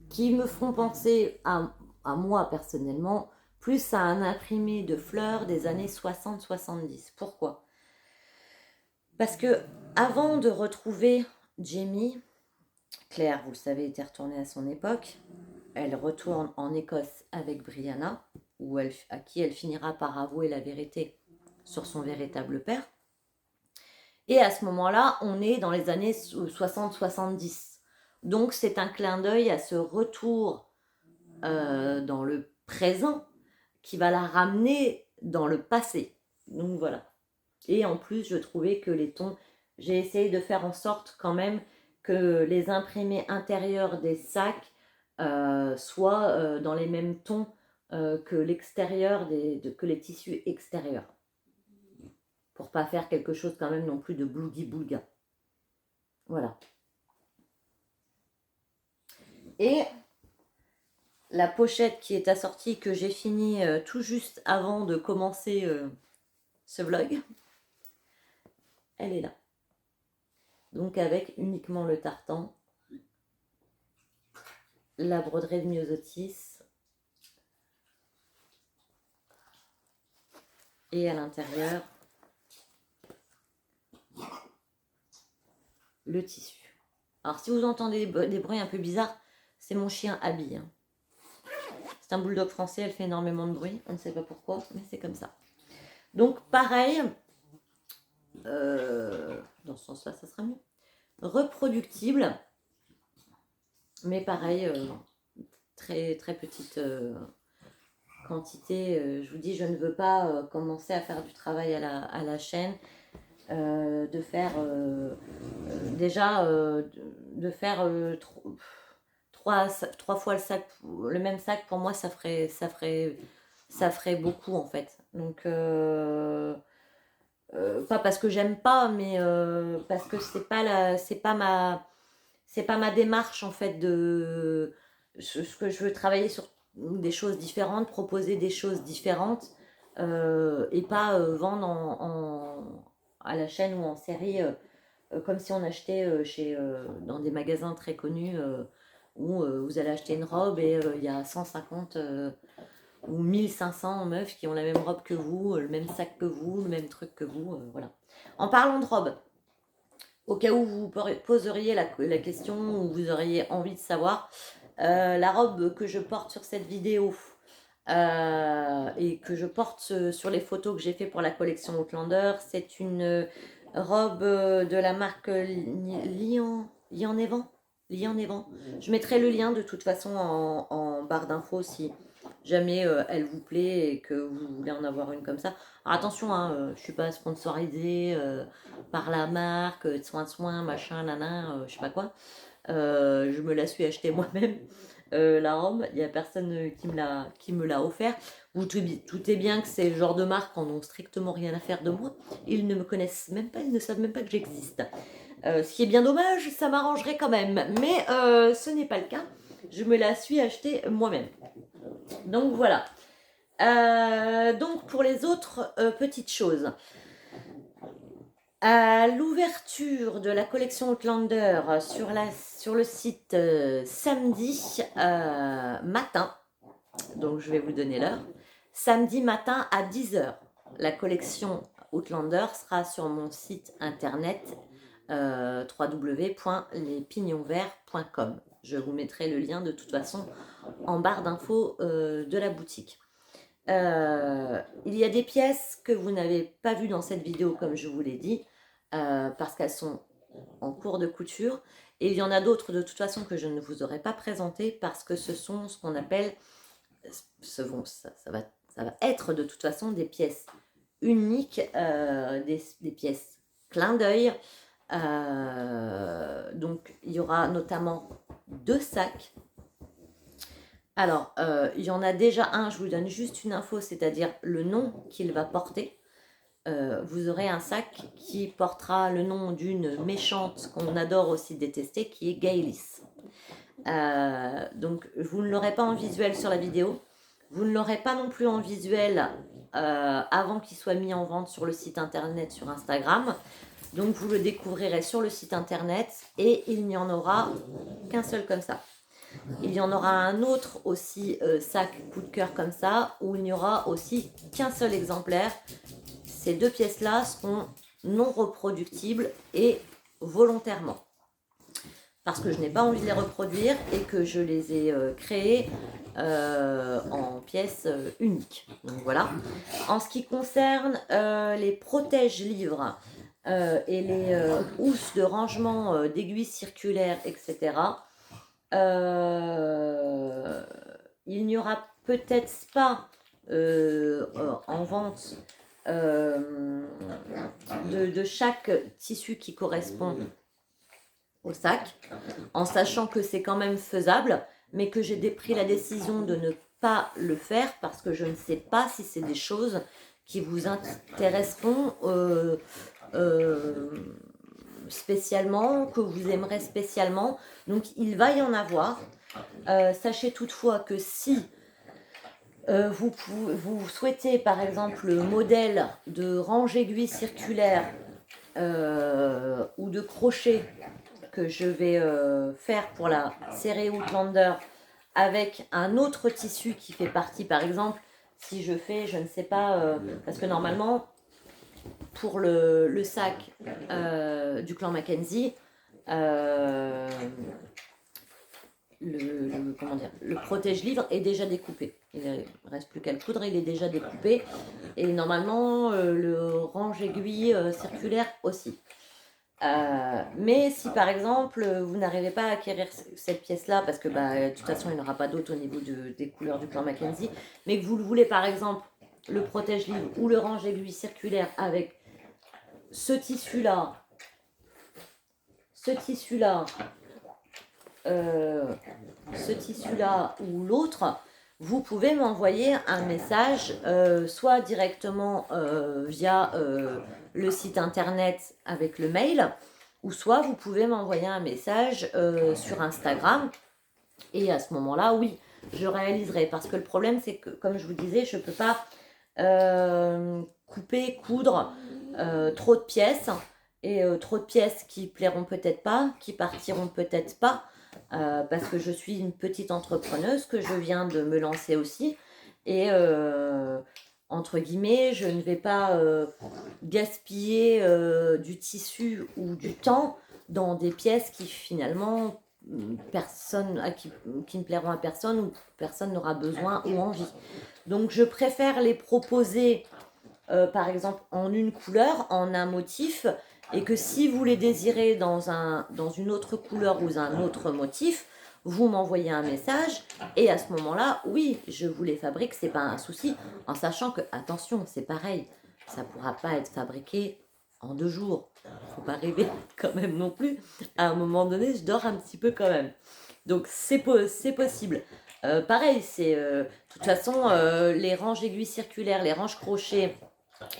qui me font penser à moi personnellement, plus à un imprimé de fleurs des années 60-70. Pourquoi? Parce que avant de retrouver Jamie, Claire, vous le savez, était retournée à son époque. Elle retourne en Écosse avec Brianna, à qui elle finira par avouer la vérité sur son véritable père. Et à ce moment-là, on est dans les années 60-70. Donc c'est un clin d'œil à ce retour dans le présent qui va la ramener dans le passé. Donc voilà. Et en plus, je trouvais que les tons, j'ai essayé de faire en sorte quand même que les imprimés intérieurs des sacs soient dans les mêmes tons que l'extérieur, que les tissus extérieurs. Pour pas faire quelque chose quand même non plus de boulgui-boulga. Voilà. Et la pochette qui est assortie, que j'ai fini tout juste avant de commencer ce vlog, elle est là. Donc avec uniquement le tartan, la broderie de Myosotis, et à l'intérieur, le tissu. Alors si vous entendez des bruits un peu bizarres, c'est mon chien Abby. Hein. C'est un bulldog français, elle fait énormément de bruit, on ne sait pas pourquoi, mais c'est comme ça. Donc pareil, dans ce sens-là, ça sera mieux. Reproductible, mais pareil, très très petite quantité. Je vous dis, je ne veux pas commencer à faire du travail à la chaîne, de faire déjà de faire trois fois le même sac. Pour moi, ça ferait beaucoup en fait. Donc pas parce que j'aime pas, mais parce que c'est pas ma démarche en fait de ce que je veux travailler sur des choses différentes, proposer des choses différentes et pas vendre à la chaîne ou en série comme si on achetait dans des magasins très connus où vous allez acheter une robe et il y a 150 ou 1500 meufs qui ont la même robe que vous, le même sac que vous, le même truc que vous, voilà. En parlant de robe, au cas où vous poseriez la question ou vous auriez envie de savoir, la robe que je porte sur cette vidéo et que je porte sur les photos que j'ai fait pour la collection Outlander, c'est une robe de la marque Lian Event. Je mettrai le lien de toute façon en barre d'infos si jamais elle vous plaît et que vous voulez en avoir une comme ça. Alors attention, hein, je suis pas sponsorisée par la marque, soin, machin, nana, je sais pas quoi. Je me la suis achetée moi-même, la robe. Il n'y a personne qui me l'a offert. Vous doutez bien que c'est le genre de marque qui n'ont strictement rien à faire de moi. Ils ne me connaissent même pas, ils ne savent même pas que j'existe. Ce qui est bien dommage, ça m'arrangerait quand même. Mais ce n'est pas le cas. Je me la suis achetée moi-même. Donc voilà. Donc pour les autres petites choses. À l'ouverture de la collection Outlander sur le site samedi matin, donc je vais vous donner l'heure, samedi matin à 10h, la collection Outlander sera sur mon site internet www.lespignonsverts.com. Je vous mettrai le lien de toute façon en barre d'infos de la boutique. Il y a des pièces que vous n'avez pas vues dans cette vidéo, comme je vous l'ai dit, parce qu'elles sont en cours de couture. Et il y en a d'autres de toute façon que je ne vous aurais pas présentées parce que ce sont ce qu'on appelle, ça va être de toute façon des pièces uniques, des pièces clin d'œil. Donc il y aura notamment 2 sacs. Alors, il y en a déjà un, je vous donne juste une info, c'est-à-dire le nom qu'il va porter. Vous aurez un sac qui portera le nom d'une méchante qu'on adore aussi détester, qui est Gaylis. Donc, vous ne l'aurez pas en visuel sur la vidéo. Vous ne l'aurez pas non plus en visuel avant qu'il soit mis en vente sur le site internet, sur Instagram. Donc, vous le découvrirez sur le site internet et il n'y en aura qu'un seul comme ça. Il y en aura un autre aussi sac coup de cœur comme ça, où il n'y aura aussi qu'un seul exemplaire. Ces 2 pièces-là seront non reproductibles et volontairement. Parce que je n'ai pas envie de les reproduire et que je les ai créées en pièces uniques. Donc voilà. En ce qui concerne les protège-livres et les housses de rangement d'aiguilles circulaires, etc., il n'y aura peut-être pas en vente de chaque tissu qui correspond au sac, en sachant que c'est quand même faisable, mais que j'ai pris la décision de ne pas le faire parce que je ne sais pas si c'est des choses qui vous intéresseront spécialement, que vous aimerez spécialement. Donc il va y en avoir. Sachez toutefois que si vous souhaitez par exemple le modèle de range-aiguille circulaire ou de crochet que je vais faire pour la série Outlander avec un autre tissu qui fait partie, par exemple, si je fais, je ne sais pas, parce que normalement, pour le sac du clan Mackenzie, le protège-livre est déjà découpé. Il ne reste plus qu'à le coudre, il est déjà découpé. Et normalement, le range-aiguille circulaire aussi. Mais si par exemple vous n'arrivez pas à acquérir cette pièce-là, parce que de toute façon il n'y aura pas d'autre au niveau des couleurs du clan Mackenzie, mais que vous le voulez par exemple le protège-livre ou le range-aiguille circulaire avec ce tissu-là, ou l'autre, vous pouvez m'envoyer un message, soit directement via le site internet avec le mail, ou soit vous pouvez m'envoyer un message sur Instagram, et à ce moment-là, oui, je réaliserai. Parce que le problème, c'est que, comme je vous disais, je ne peux pas couper, coudre trop de pièces, et trop de pièces qui plairont peut-être pas, qui partiront peut-être pas, parce que je suis une petite entrepreneuse, que je viens de me lancer aussi, et entre guillemets, je ne vais pas gaspiller du tissu ou du temps dans des pièces qui finalement qui ne plairont à personne ou personne n'aura besoin ou envie. Donc je préfère les proposer par exemple en une couleur, en un motif, et que si vous les désirez dans une autre couleur ou un autre motif, vous m'envoyez un message et à ce moment-là, oui, je vous les fabrique, c'est pas un souci, en sachant que, attention, c'est pareil, ça pourra pas être fabriqué en 2 jours. Faut pas rêver quand même non plus. À un moment donné, je dors un petit peu quand même. Donc c'est possible. Pareil, c'est de toute façon les ranges aiguilles circulaires, les ranges crochets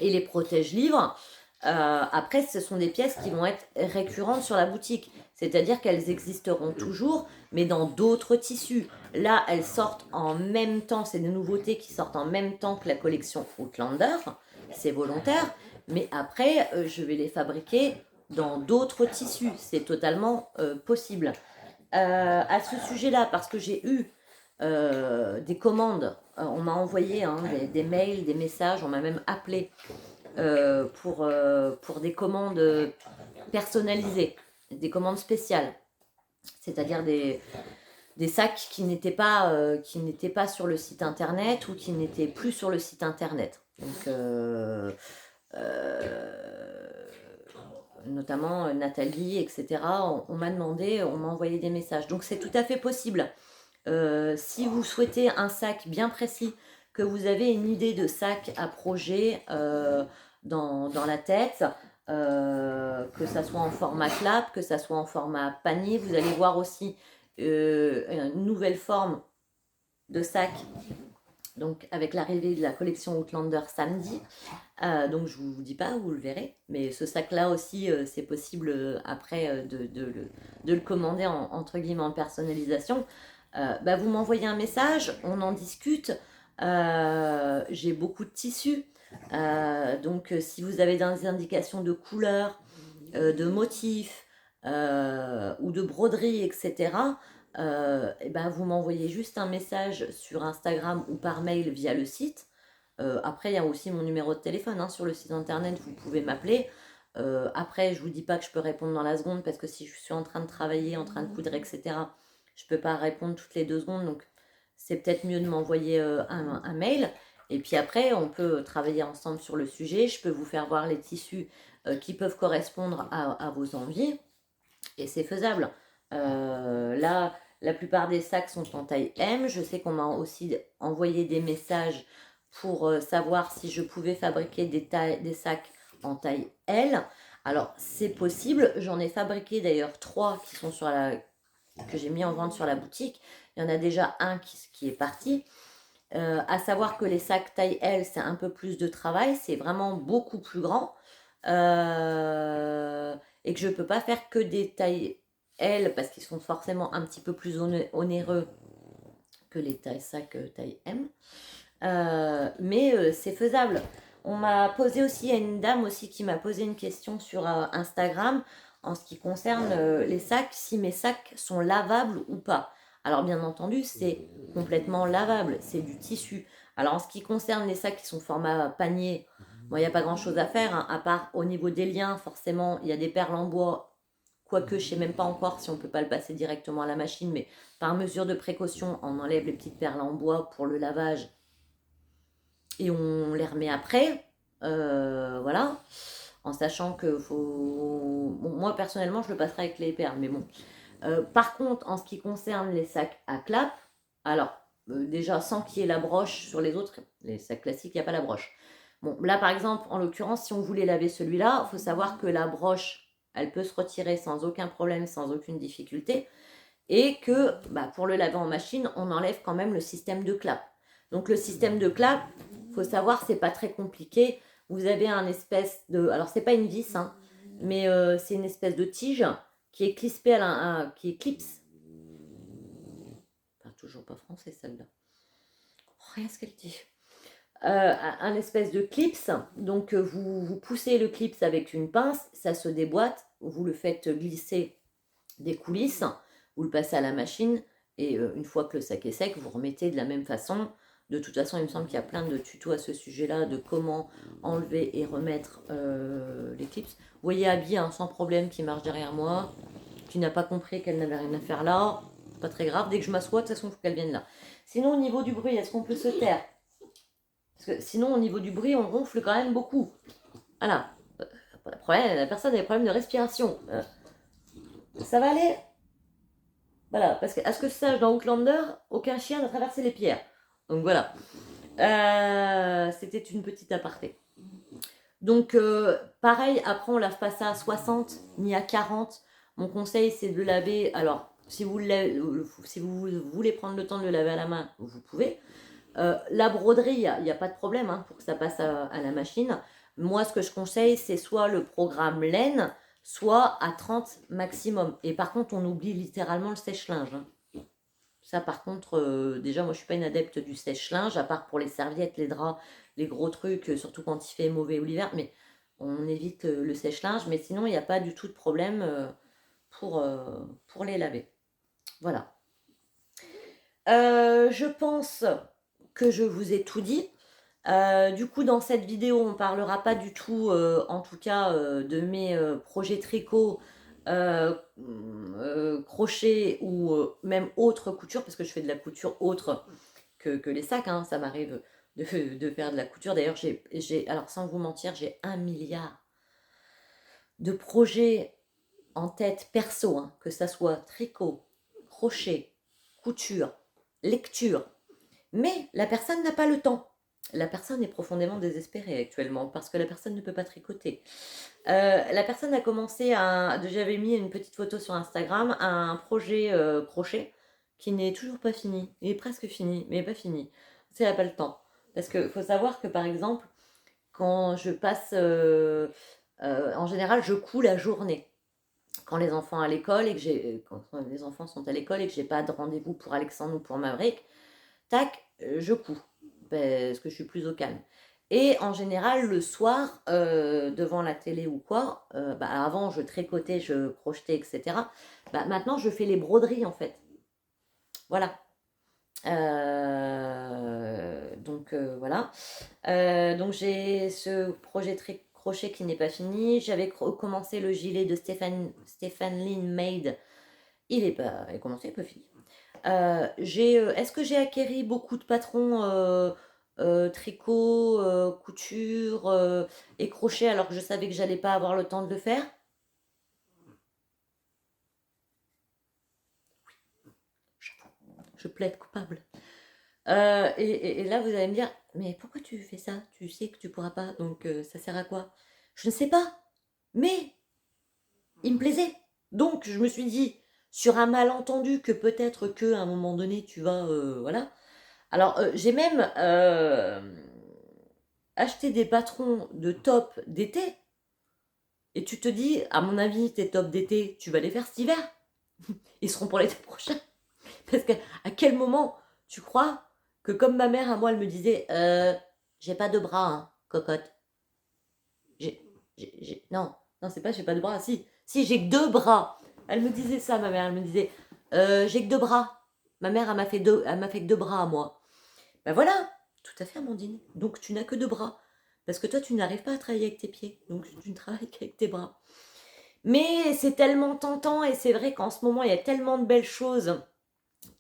et les protège-livres. Après, ce sont des pièces qui vont être récurrentes sur la boutique. C'est-à-dire qu'elles existeront toujours, mais dans d'autres tissus. Là, elles sortent en même temps, c'est des nouveautés qui sortent en même temps que la collection Outlander. C'est volontaire, mais après, je vais les fabriquer dans d'autres tissus. C'est totalement possible. À ce sujet-là, parce que j'ai eu des commandes, on m'a envoyé des mails, des messages, on m'a même appelé pour des commandes personnalisées, des commandes spéciales, c'est-à-dire des sacs qui n'étaient pas sur le site internet ou qui n'étaient plus sur le site internet. Donc, notamment Nathalie, etc. On m'a demandé, on m'a envoyé des messages. Donc c'est tout à fait possible. Si vous souhaitez un sac bien précis, que vous avez une idée de sac à projet dans la tête, que ça soit en format clap, que ça soit en format panier, vous allez voir aussi une nouvelle forme de sac, donc avec l'arrivée de la collection Outlander samedi. Donc je vous dis pas, vous le verrez, mais ce sac là aussi c'est possible après de le commander entre guillemets en personnalisation. Vous m'envoyez un message, on en discute. J'ai beaucoup de tissus, donc si vous avez des indications de couleurs, de motifs ou de broderie, etc., vous m'envoyez juste un message sur Instagram ou par mail via le site. Après, il y a aussi mon numéro de téléphone hein, sur le site internet, vous pouvez m'appeler. Après, je vous dis pas que je peux répondre dans la seconde parce que si je suis en train de travailler, en train de coudre, etc., je peux pas répondre toutes les 2 secondes. Donc, c'est peut-être mieux de m'envoyer un mail. Et puis après, on peut travailler ensemble sur le sujet. Je peux vous faire voir les tissus qui peuvent correspondre à vos envies. Et c'est faisable. Là, la plupart des sacs sont en taille M. Je sais qu'on m'a aussi envoyé des messages pour savoir si je pouvais fabriquer des sacs en taille L. Alors, c'est possible. J'en ai fabriqué d'ailleurs 3 qui sont que j'ai mis en vente sur la boutique. Il y en a déjà un qui est parti. À savoir que les sacs taille L, c'est un peu plus de travail. C'est vraiment beaucoup plus grand. Et que je ne peux pas faire que des tailles L parce qu'ils sont forcément un petit peu plus onéreux que les sacs taille M. Mais c'est faisable. On m'a posé aussi, il y a une dame aussi qui m'a posé une question sur Instagram en ce qui concerne les sacs, si mes sacs sont lavables ou pas. Alors bien entendu, c'est complètement lavable, c'est du tissu. Alors en ce qui concerne les sacs qui sont format panier, bon, il n'y a pas grand chose à faire, hein, à part au niveau des liens, forcément, il y a des perles en bois, quoique je ne sais même pas encore si on ne peut pas le passer directement à la machine, mais par mesure de précaution, on enlève les petites perles en bois pour le lavage et on les remet après. Voilà. En sachant que faut. Bon, moi personnellement, je le passerai avec les perles, mais bon. Par contre, en ce qui concerne les sacs à clap, alors déjà sans qu'il y ait la broche sur les autres, les sacs classiques, il n'y a pas la broche. Bon, là par exemple, en l'occurrence, si on voulait laver celui-là, il faut savoir que la broche, elle peut se retirer sans aucun problème, sans aucune difficulté, et que pour le laver en machine, on enlève quand même le système de clap. Donc le système de clap, il faut savoir, c'est pas très compliqué. Vous avez un espèce de, alors c'est pas une vis, hein, mais c'est une espèce de tige qui est clippée qui éclipse. Toujours pas français celle-là. Rien ce qu'elle dit. Un espèce de clips. Donc vous poussez le clips avec une pince, ça se déboîte, vous le faites glisser des coulisses, vous le passez à la machine et une fois que le sac est sec, vous remettez de la même façon. De toute façon, il me semble qu'il y a plein de tutos à ce sujet-là, de comment enlever et remettre les clips. Vous voyez Abby, hein, sans problème, qui marche derrière moi, qui n'a pas compris qu'elle n'avait rien à faire là. Pas très grave, dès que je m'assois, de toute façon, il faut qu'elle vienne là. Sinon, au niveau du bruit, est-ce qu'on peut se taire? Parce que sinon, au niveau du bruit, on ronfle quand même beaucoup. Voilà. La personne a des problèmes de respiration. Ça va aller? Voilà, parce que, à ce que je sache, dans Outlander, aucun chien n'a traversé les pierres. Donc voilà. C'était une petite aparté. Donc, pareil, après, on lave pas ça à 60 ni à 40. Mon conseil, c'est de le laver. Alors, si vous voulez prendre le temps de le laver à la main, vous pouvez. La broderie, il n'y a pas de problème hein, pour que ça passe à la machine. Moi, ce que je conseille, c'est soit le programme laine, soit à 30 maximum. Et par contre, on oublie littéralement le sèche-linge. Hein. Ça, par contre, déjà, moi, je suis pas une adepte du sèche-linge, à part pour les serviettes, les draps, les gros trucs, surtout quand il fait mauvais ou l'hiver. Mais on évite le sèche-linge. Mais sinon, il n'y a pas du tout de problème pour les laver. Voilà. Je pense que je vous ai tout dit. Du coup, dans cette vidéo, on ne parlera pas du tout, en tout cas, de mes projets tricot crochet ou même autre couture, parce que je fais de la couture autre que les sacs, hein, ça m'arrive de faire de la couture. D'ailleurs, alors sans vous mentir, j'ai 1 milliard de projets en tête perso, hein, que ça soit tricot, crochet, couture, lecture. Mais la personne n'a pas le temps. La personne est profondément désespérée actuellement parce que la personne ne peut pas tricoter. La personne a commencé j'avais mis une petite photo sur Instagram, un projet crochet qui n'est toujours pas fini. Il est presque fini, mais pas fini. C'est n'a pas le temps. Parce qu'il faut savoir que par exemple, quand je passe, en général, je couds la journée. Quand les enfants à l'école et quand les enfants sont à l'école et que j'ai pas de rendez-vous pour Alexandre ou pour Maverick, tac, je couds parce que je suis plus au calme. Et en général, le soir, devant la télé ou quoi, avant je tricotais, je crochetais, etc. Maintenant, je fais les broderies en fait. Voilà. Donc voilà. Donc j'ai ce projet crochet qui n'est pas fini. J'avais commencé le gilet de Stéphane Lynn Made. Il est pas commencé, il n'est pas fini. Est-ce que j'ai acquéri beaucoup de patrons tricot, couture et crochet alors que je savais que j'allais pas avoir le temps de le faire? Je plaide coupable. Et là, vous allez me dire, mais pourquoi tu fais ça? Tu sais que tu pourras pas, donc ça sert à quoi? Je ne sais pas, mais il me plaisait. Donc, je me suis dit, sur un malentendu que peut-être qu'à un moment donné, tu vas, voilà. Alors, j'ai même acheté des patrons de top d'été. Et tu te dis, à mon avis, tes tops d'été, tu vas les faire cet hiver. Ils seront pour l'été prochain. Parce qu'à quel moment tu crois que comme ma mère à moi, elle me disait, j'ai pas de bras, hein, cocotte. Non, non, c'est pas j'ai pas de bras. Si, j'ai que 2 bras. Elle me disait ça, ma mère. Elle me disait, j'ai que 2 bras. Ma mère, elle m'a fait que 2 bras à moi. Ben voilà, tout à fait, Amandine. Donc tu n'as que 2 bras. Parce que toi, tu n'arrives pas à travailler avec tes pieds. Donc tu ne travailles qu'avec tes bras. Mais c'est tellement tentant et c'est vrai qu'en ce moment, il y a tellement de belles choses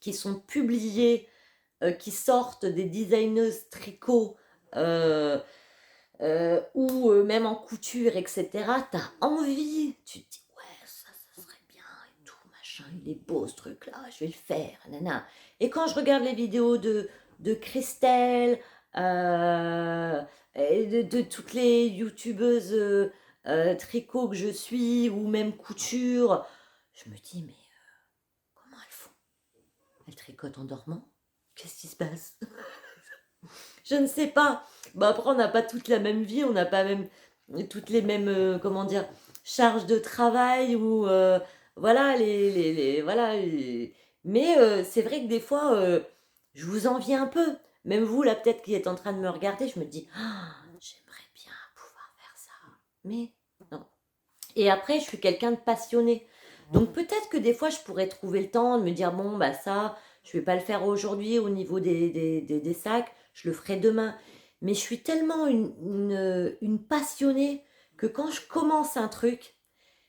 qui sont publiées, qui sortent des designeuses tricot ou même en couture, etc. T'as envie, tu te dis ouais, ça serait bien et tout, machin, il est beau ce truc-là, je vais le faire, nana. Et quand je regarde les vidéos de Christelle, et de toutes les youtubeuses tricot que je suis, ou même couture, je me dis, mais comment elles font? Elles tricotent en dormant? Qu'est-ce qui se passe? Je ne sais pas. Après, on n'a pas toute la même vie, on n'a pas même toutes les mêmes, comment dire, charges de travail ou voilà voilà. Mais c'est vrai que des fois, je vous envie un peu. Même vous, là, peut-être qui êtes en train de me regarder, je me dis, ah, j'aimerais bien pouvoir faire ça. Mais non. Et après, je suis quelqu'un de passionné. Donc peut-être que des fois, je pourrais trouver le temps de me dire, bon, ça, je vais pas le faire aujourd'hui au niveau des sacs, je le ferai demain. Mais je suis tellement une passionnée que quand je commence un truc,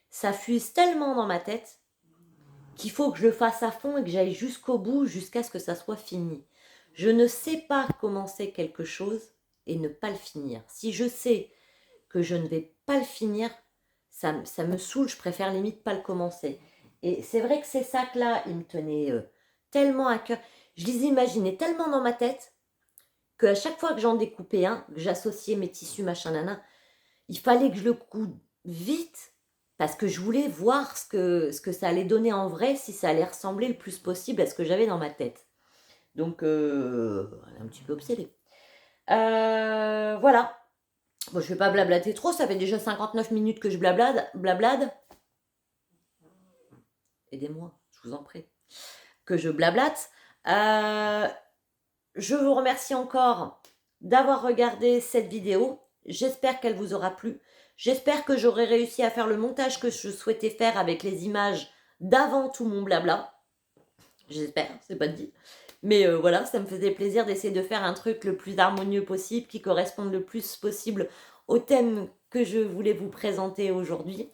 ça fuse tellement dans ma tête qu'il faut que je le fasse à fond et que j'aille jusqu'au bout, jusqu'à ce que ça soit fini. Je ne sais pas commencer quelque chose et ne pas le finir. Si je sais que je ne vais pas le finir, ça me saoule, je préfère limite pas le commencer. Et c'est vrai que ces sacs-là, ils me tenaient tellement à cœur. Je les imaginais tellement dans ma tête qu'à chaque fois que j'en découpais un, que j'associais mes tissus, machin, nana, il fallait que je le coude vite parce que je voulais voir ce que ça allait donner en vrai, si ça allait ressembler le plus possible à ce que j'avais dans ma tête. Donc, un petit peu obsédée. Voilà. Bon, je vais pas blablater trop, ça fait déjà 59 minutes que je blablade. Aidez-moi, je vous en prie. Que je blablate. Je vous remercie encore d'avoir regardé cette vidéo. J'espère qu'elle vous aura plu. J'espère que j'aurai réussi à faire le montage que je souhaitais faire avec les images d'avant tout mon blabla. J'espère, c'est pas dit. Mais voilà, ça me faisait plaisir d'essayer de faire un truc le plus harmonieux possible, qui corresponde le plus possible au thème que je voulais vous présenter aujourd'hui.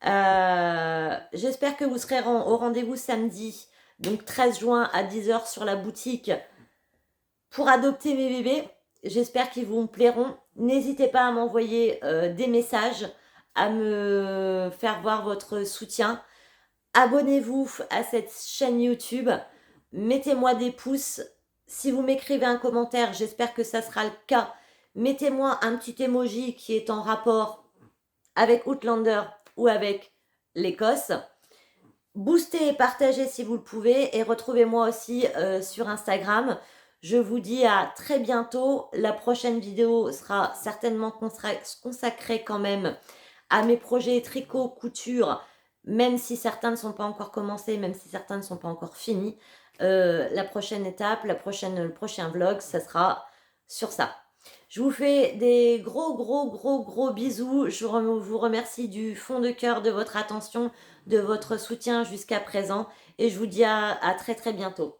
J'espère que vous serez au rendez-vous samedi, donc 13 juin à 10h sur la boutique pour adopter mes bébés. J'espère qu'ils vous plairont. N'hésitez pas à m'envoyer des messages, à me faire voir votre soutien. Abonnez-vous à cette chaîne YouTube. Mettez-moi des pouces. Si vous m'écrivez un commentaire, j'espère que ça sera le cas. Mettez-moi un petit emoji qui est en rapport avec Outlander ou avec l'Écosse. Boostez et partagez si vous le pouvez. Et retrouvez-moi aussi sur Instagram. Je vous dis à très bientôt. La prochaine vidéo sera certainement consacrée quand même à mes projets tricot, couture, même si certains ne sont pas encore commencés, même si certains ne sont pas encore finis. La prochaine étape, le prochain vlog, ça sera sur ça. Je vous fais des gros bisous. Je vous remercie du fond de cœur de votre attention, de votre soutien jusqu'à présent. Et je vous dis à très bientôt.